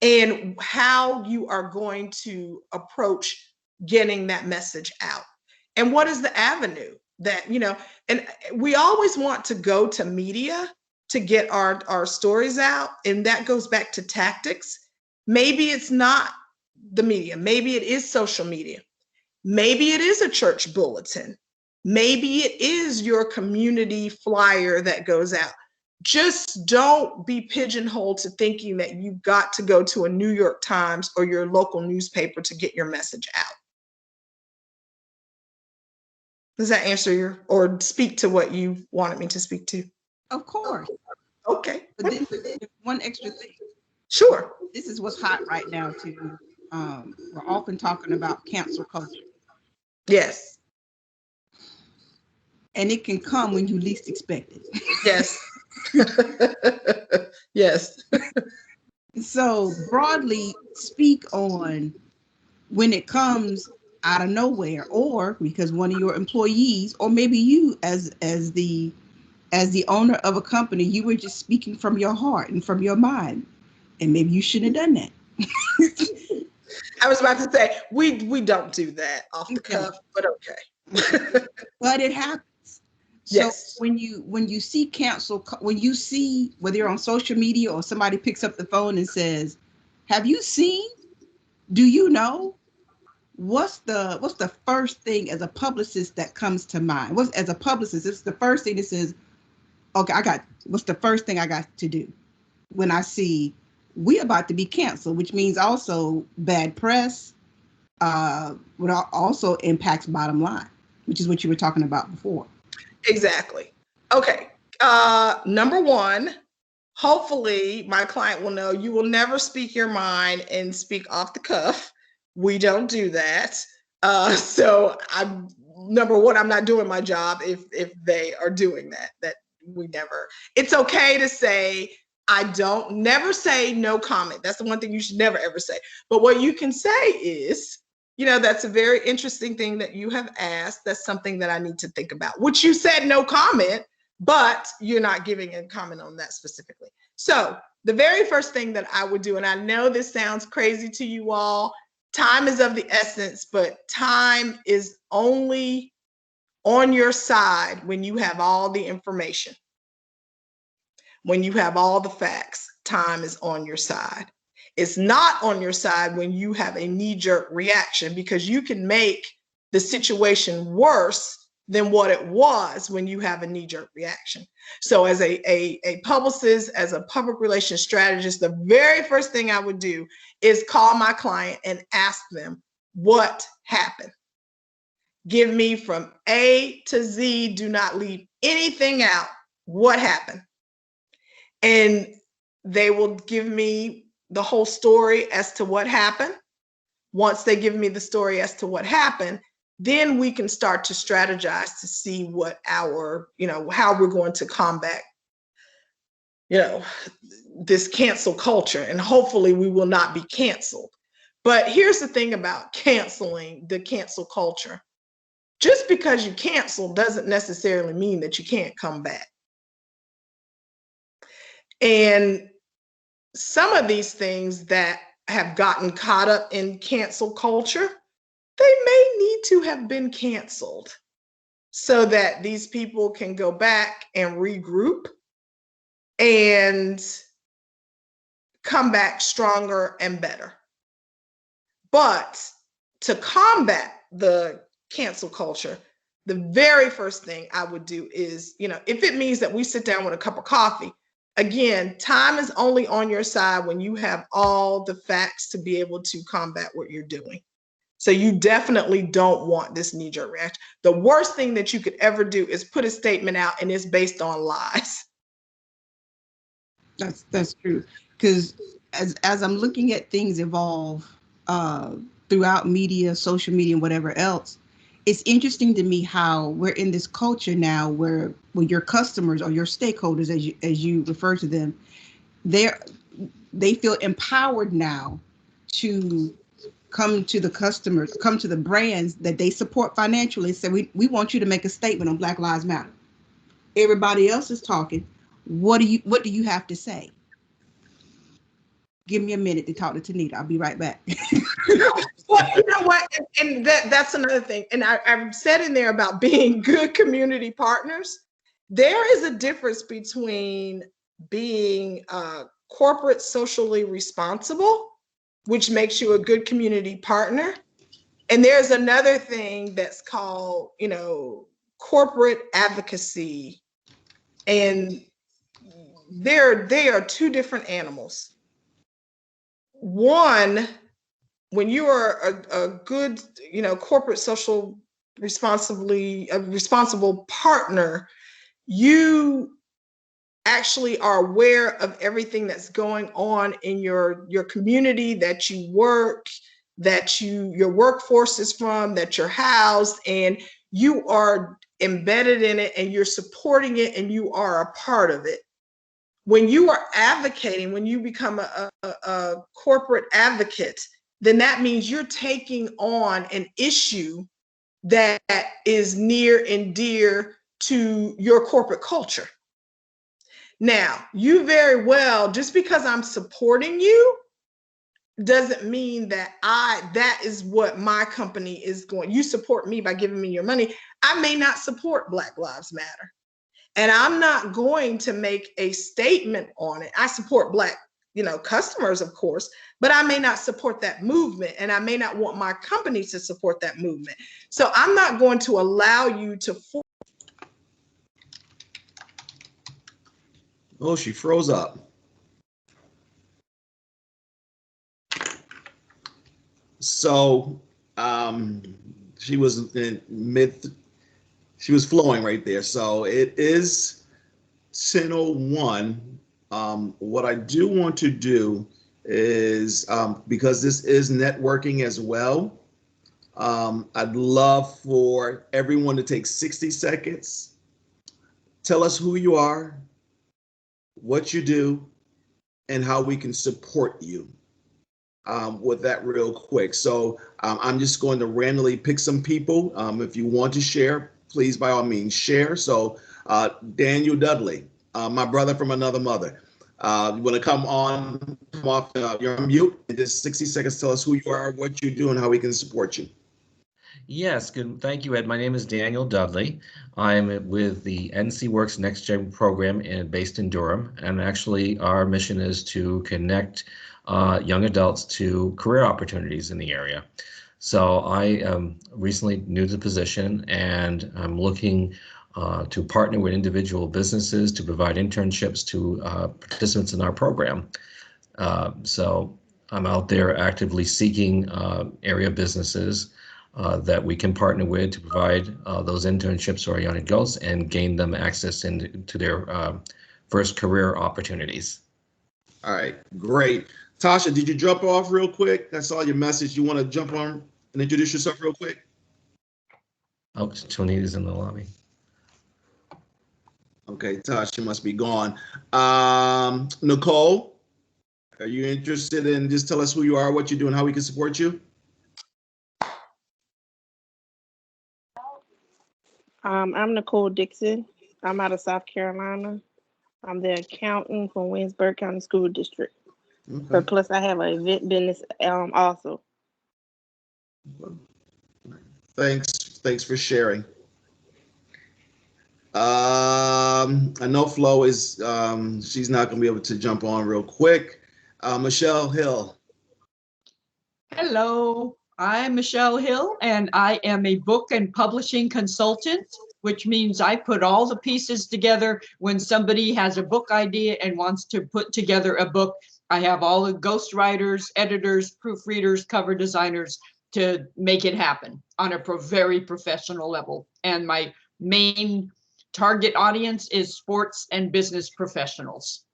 and how you are going to approach getting that message out. And what is the avenue that, and we always want to go to media to get our stories out. And that goes back to tactics. Maybe it's not the media. Maybe it is social media. Maybe it is a church bulletin. Maybe it is your community flyer that goes out. Just don't be pigeonholed to thinking that you've got to go to a New York Times or your local newspaper to get your message out. Does that answer or speak to what you wanted me to speak to? Of course. Okay. But then one extra thing. Sure. This is what's hot right now too. We're often talking about cancel culture. Yes. And it can come when you least expect it. Yes. Yes. So broadly speak on when it comes out of nowhere, or because one of your employees, or maybe you as the owner of a company, you were just speaking from your heart and from your mind, and maybe you shouldn't have done that. I was about to say we don't do that off the cuff, but okay. But it happens. Yes. So when you see cancel, when you see whether you're on social media or somebody picks up the phone and says, "Have you seen? Do you know?" What's the first thing as a publicist that comes to mind? As a publicist, it's the first thing that says, "Okay, what's the first thing I got to do when I see we about to be canceled," which means also bad press, would also impacts bottom line, which is what you were talking about before. Exactly. Okay. Number one, hopefully my client will know you will never speak your mind and speak off the cuff. We don't do that. So I'm number one, I'm not doing my job if they are doing that. That we never. It's okay to say never say no comment. That's the one thing you should never ever say. But what you can say is, that's a very interesting thing that you have asked. That's something that I need to think about, which you said no comment, but you're not giving a comment on that specifically. So the very first thing that I would do, and I know this sounds crazy to you all, time is of the essence, but time is only on your side when you have all the information. When you have all the facts, time is on your side. It's not on your side when you have a knee-jerk reaction, because you can make the situation worse than what it was when you have a knee-jerk reaction. So as a publicist, as a public relations strategist, the very first thing I would do is call my client and ask them what happened. Give me from A to Z. Do not leave anything out. What happened? and they will give me the whole story as to what happened. Once they give me the story as to what happened, then we can start to strategize to see what our, how we're going to combat, this cancel culture. And hopefully we will not be canceled. But here's the thing about canceling the cancel culture. Just because you cancel doesn't necessarily mean that you can't come back. And some of these things that have gotten caught up in cancel culture, they may need to have been canceled so that these people can go back and regroup and come back stronger and better. But to combat the cancel culture, the very first thing I would do is, if it means that we sit down with a cup of coffee, again, time is only on your side when you have all the facts to be able to combat what you're doing. So you definitely don't want this knee-jerk reaction. The worst thing that you could ever do is put a statement out and it's based on lies. That's true. Because as I'm looking at things evolve throughout media, social media, and whatever else, it's interesting to me how we're in this culture now where your customers or your stakeholders, as you refer to them, they feel empowered now to come to the customers, come to the brands that they support financially and say, we want you to make a statement on Black Lives Matter. Everybody else is talking. What do you have to say? Give me a minute to talk to Tonita. I'll be right back. Well, you know what? And that's another thing. And I've said in there about being good community partners. There is a difference between being corporate socially responsible, which makes you a good community partner. And there's another thing that's called, corporate advocacy. And they are two different animals. One, when you are a good, corporate social responsible partner, you actually are aware of everything that's going on in your community that you work, that your workforce is from, that you're housed, and you are embedded in it and you're supporting it and you are a part of it. When you are advocating, when you become a corporate advocate, then that means you're taking on an issue that is near and dear to your corporate culture. Now, you very well, just because I'm supporting you, doesn't mean that that is what my company is going. You support me by giving me your money. I may not support Black Lives Matter. And I'm not going to make a statement on it. I support Black, customers, of course, but I may not support that movement, and I may not want my company to support that movement. So I'm not going to allow you to. Oh, she froze up. So she was she was flowing right there. So it is 10:01. What I do want to do is, because this is networking as well, I'd love for everyone to take 60 seconds. Tell us who you are, what you do, and how we can support you. With that real quick. So I'm just going to randomly pick some people. If you want to share, please, by all means, share. So Daniel Dudley, my brother from another mother. You want to come off, you're on mute, and just 60 seconds, tell us who you are, what you do, and how we can support you. Yes, good. Thank you, Ed. My name is Daniel Dudley. I'm with the NC Works Next Gen program based in Durham. And actually, our mission is to connect young adults to career opportunities in the area. So I am recently new to the position, and I'm looking to partner with individual businesses to provide internships to participants in our program. So I'm out there actively seeking area businesses that we can partner with to provide those internships to our young adults and gain them access into their first career opportunities. All right, great. Tasha, did you jump off real quick? I saw your message. You want to jump on and introduce yourself real quick? Oh, Tonita's in the lobby. Okay, Tasha must be gone. Nicole, are you interested in just tell us who you are, what you do, and how we can support you? I'm Nicole Dixon. I'm out of South Carolina. I'm the accountant from Winsburg County School District. Okay. But plus, I have an event business also. Thanks for sharing. I know Flo is she's not going to be able to jump on real quick. Michelle Hill. Hello, I'm Michelle Hill, and I am a book and publishing consultant, which means I put all the pieces together when somebody has a book idea and wants to put together a book. I have all the ghostwriters, editors, proofreaders, cover designers to make it happen on a very professional level. And my main target audience is sports and business professionals.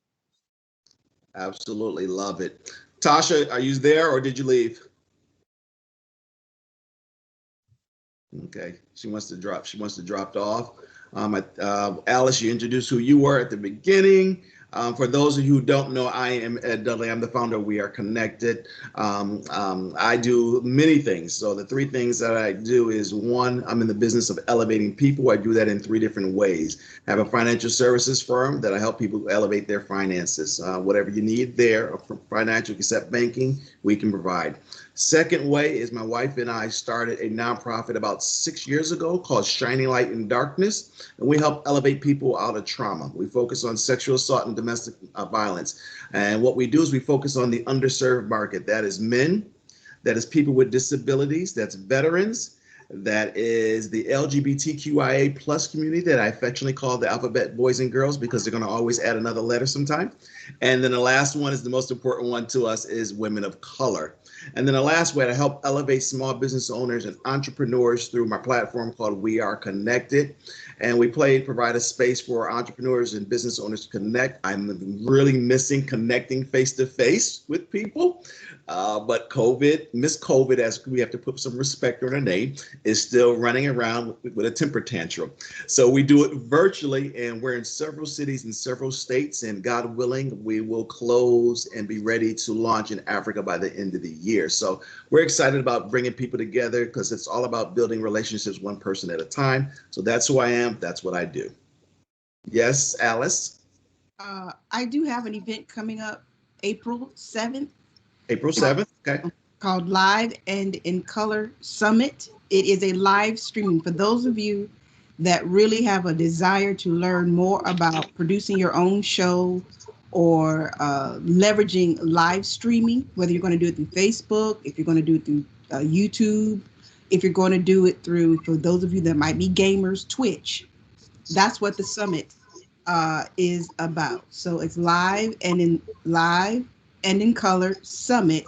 Absolutely love it. Tasha, are you there or did you leave? Okay, she must have dropped off. Alice, you introduced who you were at the beginning. For those of you who don't know, I am Ed Dudley. I'm the founder of We Are Connected. I do many things. So the three things that I do is one, I'm in the business of elevating people. I do that in three different ways. I have a financial services firm that I help people elevate their finances. Whatever you need there, from financial, except banking, we can provide. Second way is my wife and I started a nonprofit about 6 years ago called Shining Light in Darkness, and we help elevate people out of trauma. We focus on sexual assault and domestic violence. And what we do is we focus on the underserved market. That is men, that is people with disabilities, that's veterans, that is the LGBTQIA plus community that I affectionately call the alphabet boys and girls because they're going to always add another letter sometime. And then the last one is the most important one to us is women of color. And then the last way to help elevate small business owners and entrepreneurs through my platform called We Are Connected. And we provide a space for entrepreneurs and business owners to connect. I'm really missing connecting face to face with people. But Miss COVID, as we have to put some respect on her name, is still running around with a temper tantrum. So we do it virtually, and we're in several cities in several states. And God willing, we will close and be ready to launch in Africa by the end of the year. So we're excited about bringing people together because it's all about building relationships one person at a time. So that's who I am. That's what I do. Yes, Alice? I do have an event coming up April 7th. April 7th, okay. Called Live and in Color Summit. It is a live stream for those of you that really have a desire to learn more about producing your own show or leveraging live streaming, whether you're going to do it through Facebook, if you're going to do it through YouTube, if you're going to do it through, for those of you that might be gamers, Twitch. That's what the summit is about. So it's live and in color summit.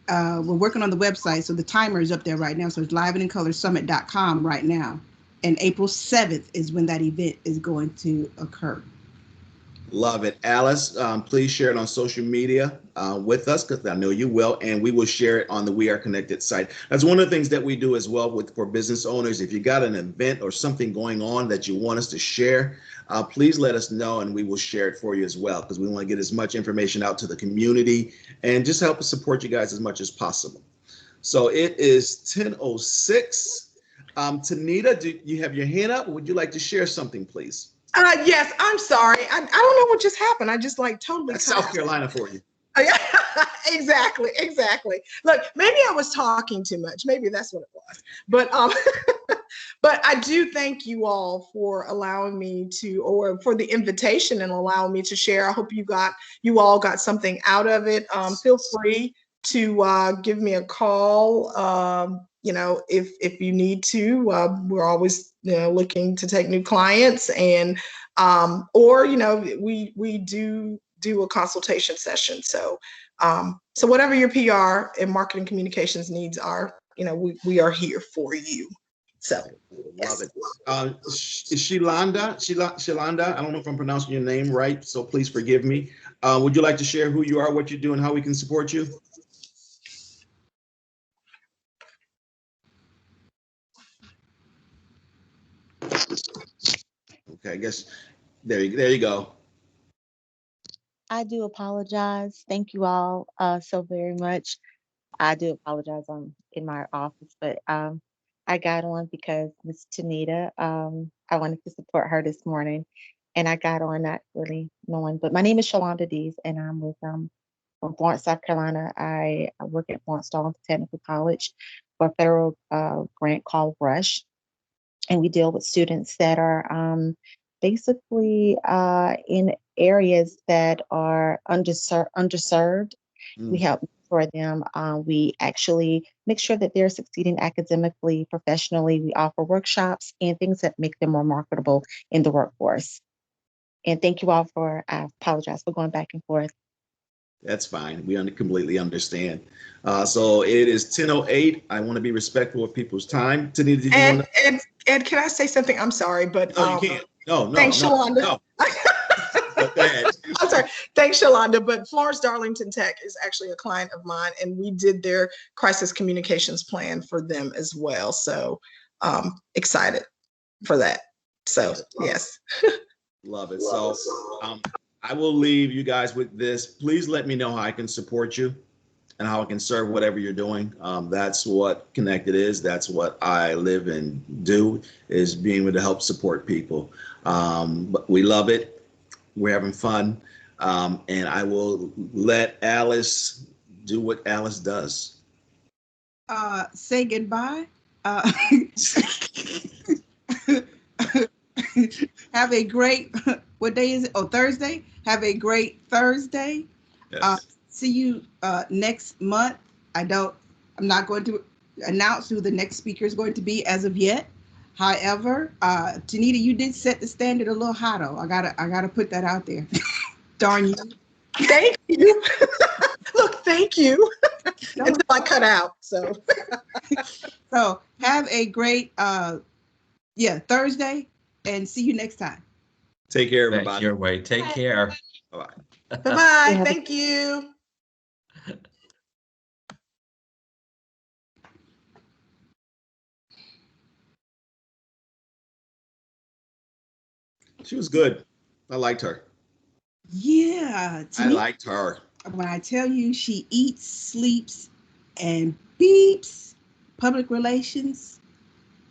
We're working on the website, so the timer is up there right now. So it's liveandincolorsummit.com right now. And April 7th is when that event is going to occur. Love it. Alice, please share it on social media with us because I know you will, and we will share it on the We Are Connected site. That's one of the things that we do as well for business owners. If you got an event or something going on that you want us to share, please let us know and we will share it for you as well because we want to get as much information out to the community and just help us support you guys as much as possible. So it is 10:06. Tonita, do you have your hand up? Or would you like to share something, please? Yes, I'm sorry. I don't know what just happened. I just totally. That's South Carolina for you. Exactly. Look, maybe I was talking too much. Maybe that's what it was. But but I do thank you all for allowing me to, or for the invitation and allowing me to share. I hope you all got something out of it. Feel free to give me a call. If you need to, we're always looking to take new clients, and or we do a consultation session. So whatever your PR and marketing communications needs are, we are here for you. So Love yes. it. Shilanda, I don't know if I'm pronouncing your name right, so please forgive me. Would you like to share who you are, what you do, and how we can support you? Okay, I guess there you go. I do apologize. Thank you all so very much. I do apologize. I'm in my office, but I got on because Miss Tonita, I wanted to support her this morning, and I got on not really knowing. But my name is Shalonda Dees, and I'm with from Florence, South Carolina. I work at Florence Darlington Technical College for a federal grant called Rush, and we deal with students that are basically in areas that are underserved. We Mm. help for them. We actually make sure that they're succeeding academically, professionally. We offer workshops and things that make them more marketable in the workforce. And thank you all for, I apologize for going back and forth. That's fine. We completely understand. So it is 10:08. I want to be respectful of people's time. Tanita, did you want to? And can I say something? I'm sorry, but No, you can't. No, thanks, Shalonda. no. Go ahead. I'm sorry. Thanks, Shalonda. But Florence Darlington Tech is actually a client of mine, and we did their crisis communications plan for them as well. So excited for that. So yes. Love it. So I will leave you guys with this. Please let me know how I can support you and how I can serve whatever you're doing. That's what Connected is. That's what I live and do, is being able to help support people. But we love it. We're having fun. And I will let Alice do what Alice does. Say goodbye. Have a great, what day is it? Oh, Thursday. Have a great Thursday. Yes. See you next month. I'm not going to announce who the next speaker is going to be as of yet. However, Tonita, you did set the standard a little high though. I gotta put that out there. Darn you. Thank you. Look, thank you. Until I cut out. So So have a great Thursday, and see you next time. Take care, Back everybody. your way. Take care. Bye-bye. bye-bye. Thank you. She was good. I liked her. Yeah, I liked her. when I tell you she eats, sleeps, and beeps public relations.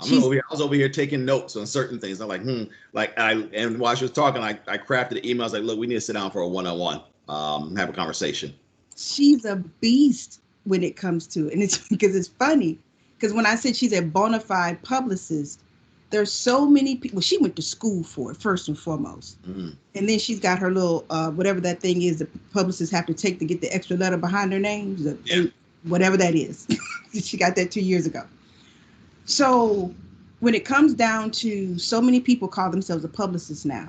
I was over here taking notes on certain things. I'm like, and while she was talking, I crafted the email. I was like, look, we need to sit down for a one-on-one, have a conversation. She's a beast when it comes to it. And it's because it's funny. Because when I said she's a bona fide publicist, there's so many people. She went to school for it, first and foremost. Mm. And then she's got her little, whatever that thing is that publicists have to take to get the extra letter behind their names, whatever that is. She got that 2 years ago. So when it comes down to, so many people call themselves a publicist now.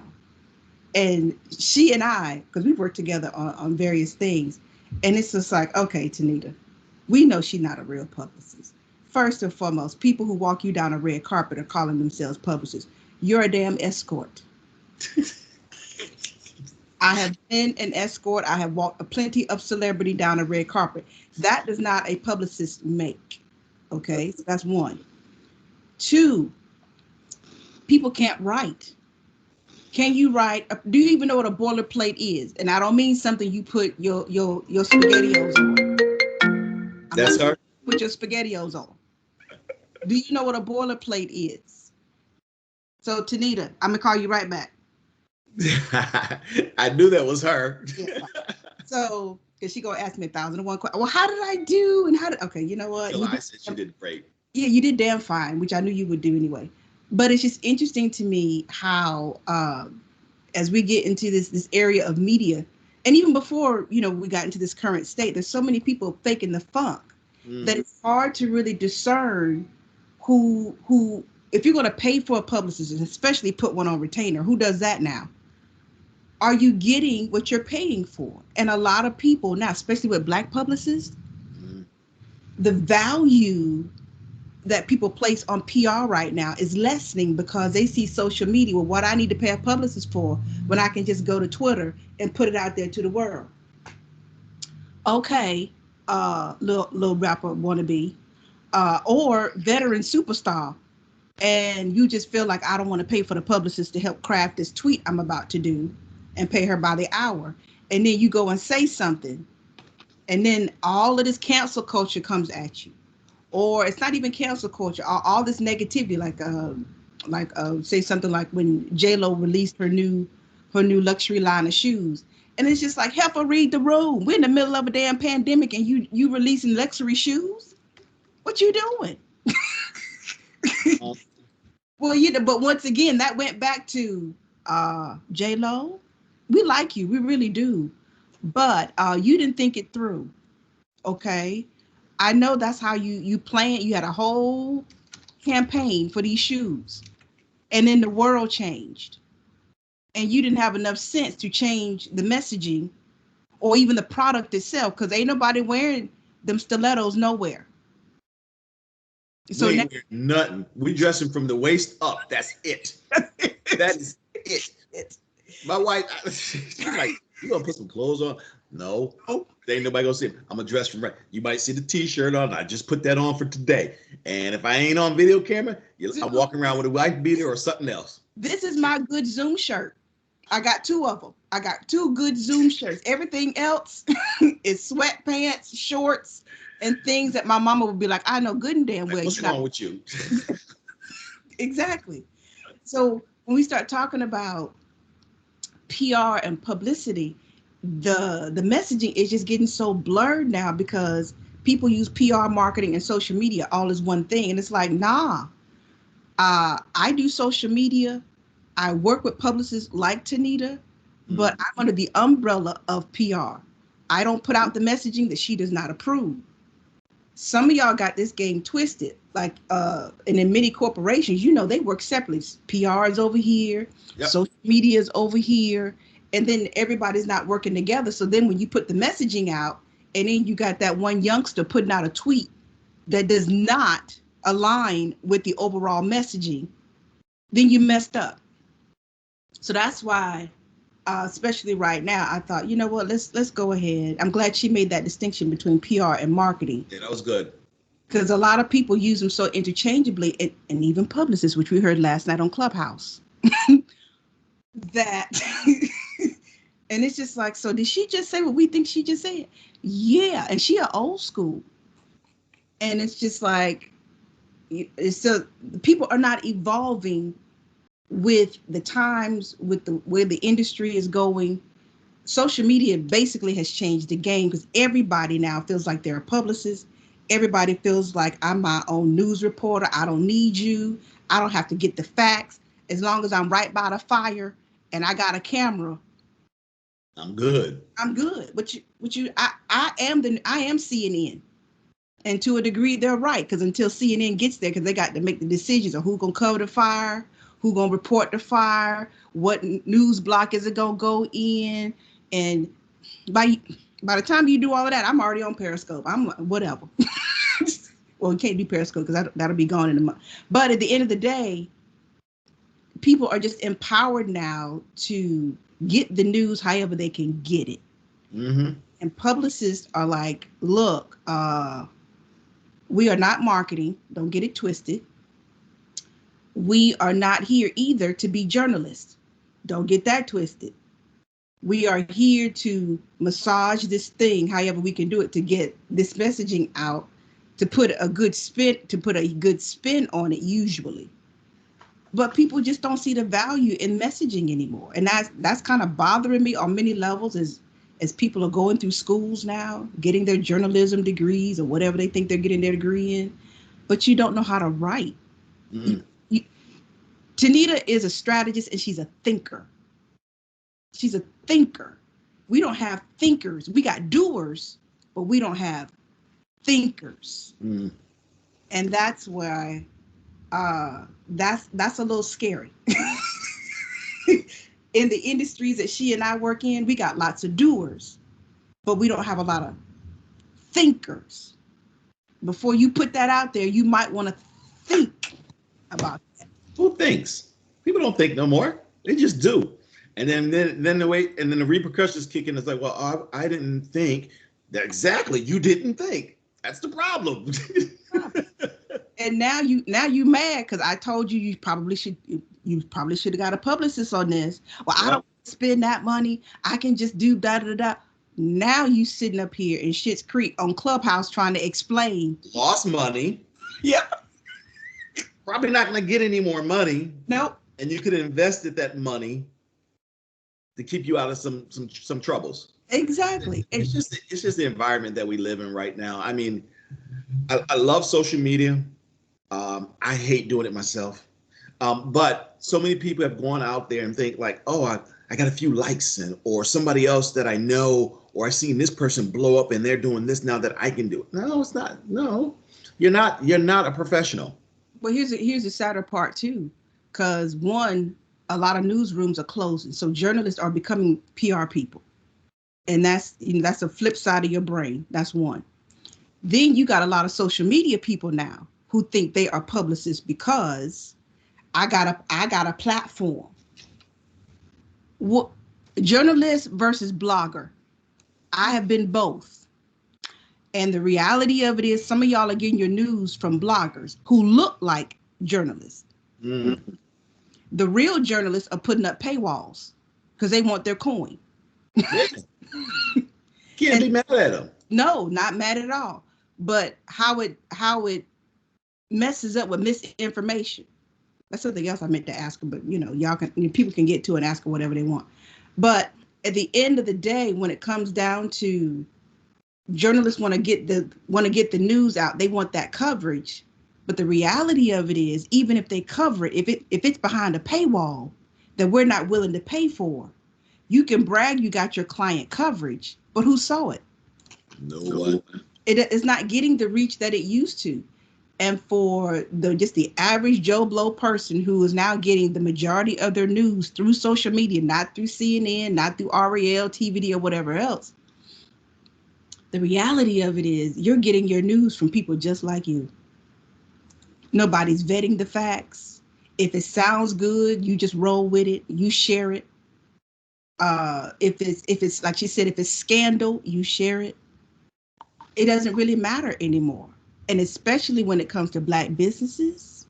And she and I, because we work together on various things, and it's just like, okay, Tonita, we know she's not a real publicist. First and foremost, people who walk you down a red carpet are calling themselves publicists. You're a damn escort. I have been an escort. I have walked plenty of celebrity down a red carpet. That does not a publicist make. Okay, so that's one. Two, people can't write. Can you write? Do you even know what a boilerplate is? And I don't mean something you put your SpaghettiOs on. That's her. Put your SpaghettiOs on. Do you know what a boilerplate is? So Tonita, I'm gonna call you right back. I knew that was her. Yeah. So, because she gonna ask me 1,001 questions. Well, how did I do? And okay, you know what? I said she did great. Yeah, you did damn fine, which I knew you would do anyway. But it's just interesting to me how, as we get into this area of media, and even before we got into this current state, there's so many people faking the funk that it's hard to really discern who if you're going to pay for a publicist, and especially put one on retainer, who does that now? Are you getting what you're paying for? And a lot of people now, especially with Black publicists, the value that people place on PR right now is lessening because they see social media. Well, what I need to pay a publicist for when I can just go to Twitter and put it out there to the world. Okay, little rapper wannabe, or veteran superstar, and you just feel like I don't want to pay for the publicist to help craft this tweet I'm about to do and pay her by the hour. And then you go and say something, and then all of this cancel culture comes at you. Or it's not even cancel culture, all this negativity, like say something like when J-Lo released her new luxury line of shoes. And it's just like, help her read the room. We're in the middle of a damn pandemic and you releasing luxury shoes? What you doing? Well, but once again, that went back to J-Lo. We like you, we really do. But you didn't think it through. Okay. I know that's how you planned. You had a whole campaign for these shoes. And then the world changed. And you didn't have enough sense to change the messaging or even the product itself, because ain't nobody wearing them stilettos nowhere. So we ain't wearing nothing. We dressing from the waist up. That's it. That is it. My wife, she's like, you gonna put some clothes on? No. There ain't nobody gonna see it. I'm gonna dress from right. You might see the t-shirt on. I just put that on for today. And if I ain't on video camera, I'm walking around with a white beater or something else. This is my good Zoom shirt. I got two of them. I got two good Zoom shirts. Everything else is sweatpants, shorts, and things that my mama would be like, I know good and damn well. What's wrong with you? Exactly. So when we start talking about PR and publicity, the messaging is just getting so blurred now because people use PR marketing and social media all as one thing. And it's like, nah, I do social media. I work with publicists like Tonita, but I'm under the umbrella of PR. I don't put out the messaging that she does not approve. Some of y'all got this game twisted. Like, and in many corporations, they work separately. PR is over here, social media is over here, and then everybody's not working together. So then when you put the messaging out, and then you got that one youngster putting out a tweet that does not align with the overall messaging, then you messed up. So that's why, especially right now, I thought, you know what, let's go ahead. I'm glad she made that distinction between PR and marketing. Yeah, that was good. Because a lot of people use them so interchangeably, and even publicists, which we heard last night on Clubhouse, that, and it's just like, so did she just say what we think she just said? Yeah, and she are old school. And it's just like, so people are not evolving with the times, with where the industry is going. Social media basically has changed the game because everybody now feels like they're a publicist. Everybody feels like I'm my own news reporter. I don't need you. I don't have to get the facts. As long as I'm right by the fire and I got a camera, I'm good. I'm good. But I am CNN. And to a degree, they're right, because until CNN gets there, because they got to make the decisions of who's going to cover the fire, who's going to report the fire, what news block is it going to go in. And by the time you do all of that, I'm already on Periscope. I'm like, whatever. Well, we can't do Periscope because that'll be gone in a month. But at the end of the day, people are just empowered now to get the news however they can get it. Mm-hmm. And publicists are like, look, we are not marketing. Don't get it twisted. We are not here either to be journalists. Don't get that twisted. We are here to massage this thing, however we can do it, to get this messaging out, to put a good spin on it usually. But people just don't see the value in messaging anymore. And that's kind of bothering me on many levels as people are going through schools now, getting their journalism degrees or whatever they think they're getting their degree in, but you don't know how to write. Mm-hmm. Tonita is a strategist and she's a thinker. She's a thinker. We don't have thinkers. We got doers, but we don't have thinkers. Mm. And that's why that's a little scary. In the industries that she and I work in, we got lots of doers, but we don't have a lot of thinkers. Before you put that out there, you might want to think about that? Who thinks? People don't think no more. They just do. And then the way and then the repercussions kick in. It's like, well, I didn't think that exactly. You didn't think. That's the problem. And now you mad because I told you you probably should have got a publicist on this. Well, I don't spend that money. I can just do da da da. Now you sitting up here in Schitt's Creek on Clubhouse trying to explain. Lost money. Yep. Probably not going to get any more money. Nope. And you could have invested that money to keep you out of some troubles. Exactly. It's just the environment that we live in right now. I mean, I love social media. I hate doing it myself. But so many people have gone out there and think like, oh, I got a few likes or somebody else that I know, or I've seen this person blow up and they're doing this now that I can do it. No, it's not. No, you're not a professional. Well, here's the sadder part too, because one, a lot of newsrooms are closing, so journalists are becoming PR people, and that's the flip side of your brain. That's one. Then you got a lot of social media people now who think they are publicists because I got a platform. What, journalist versus blogger? I have been both. And the reality of it is some of y'all are getting your news from bloggers who look like journalists. Mm. The real journalists are putting up paywalls because they want their coin. Can't be mad at them. No, not mad at all. But how it messes up with misinformation. That's something else I meant to ask her, but people can get to it and ask her whatever they want. But at the end of the day, when it comes down to journalists want to get the news out, they want that coverage. But the reality of it is, even if they cover it, if it's behind a paywall that we're not willing to pay for, you can brag you got your client coverage, but who saw it? No one. It is not getting the reach that it used to. And for the average Joe Blow person who is now getting the majority of their news through social media, not through CNN, not through REL, TVD, or whatever else, the reality of it is you're getting your news from people just like you. Nobody's vetting the facts. If it sounds good, you just roll with it. You share it. If it's like she said, if it's scandal, you share it. It doesn't really matter anymore. And especially when it comes to Black businesses,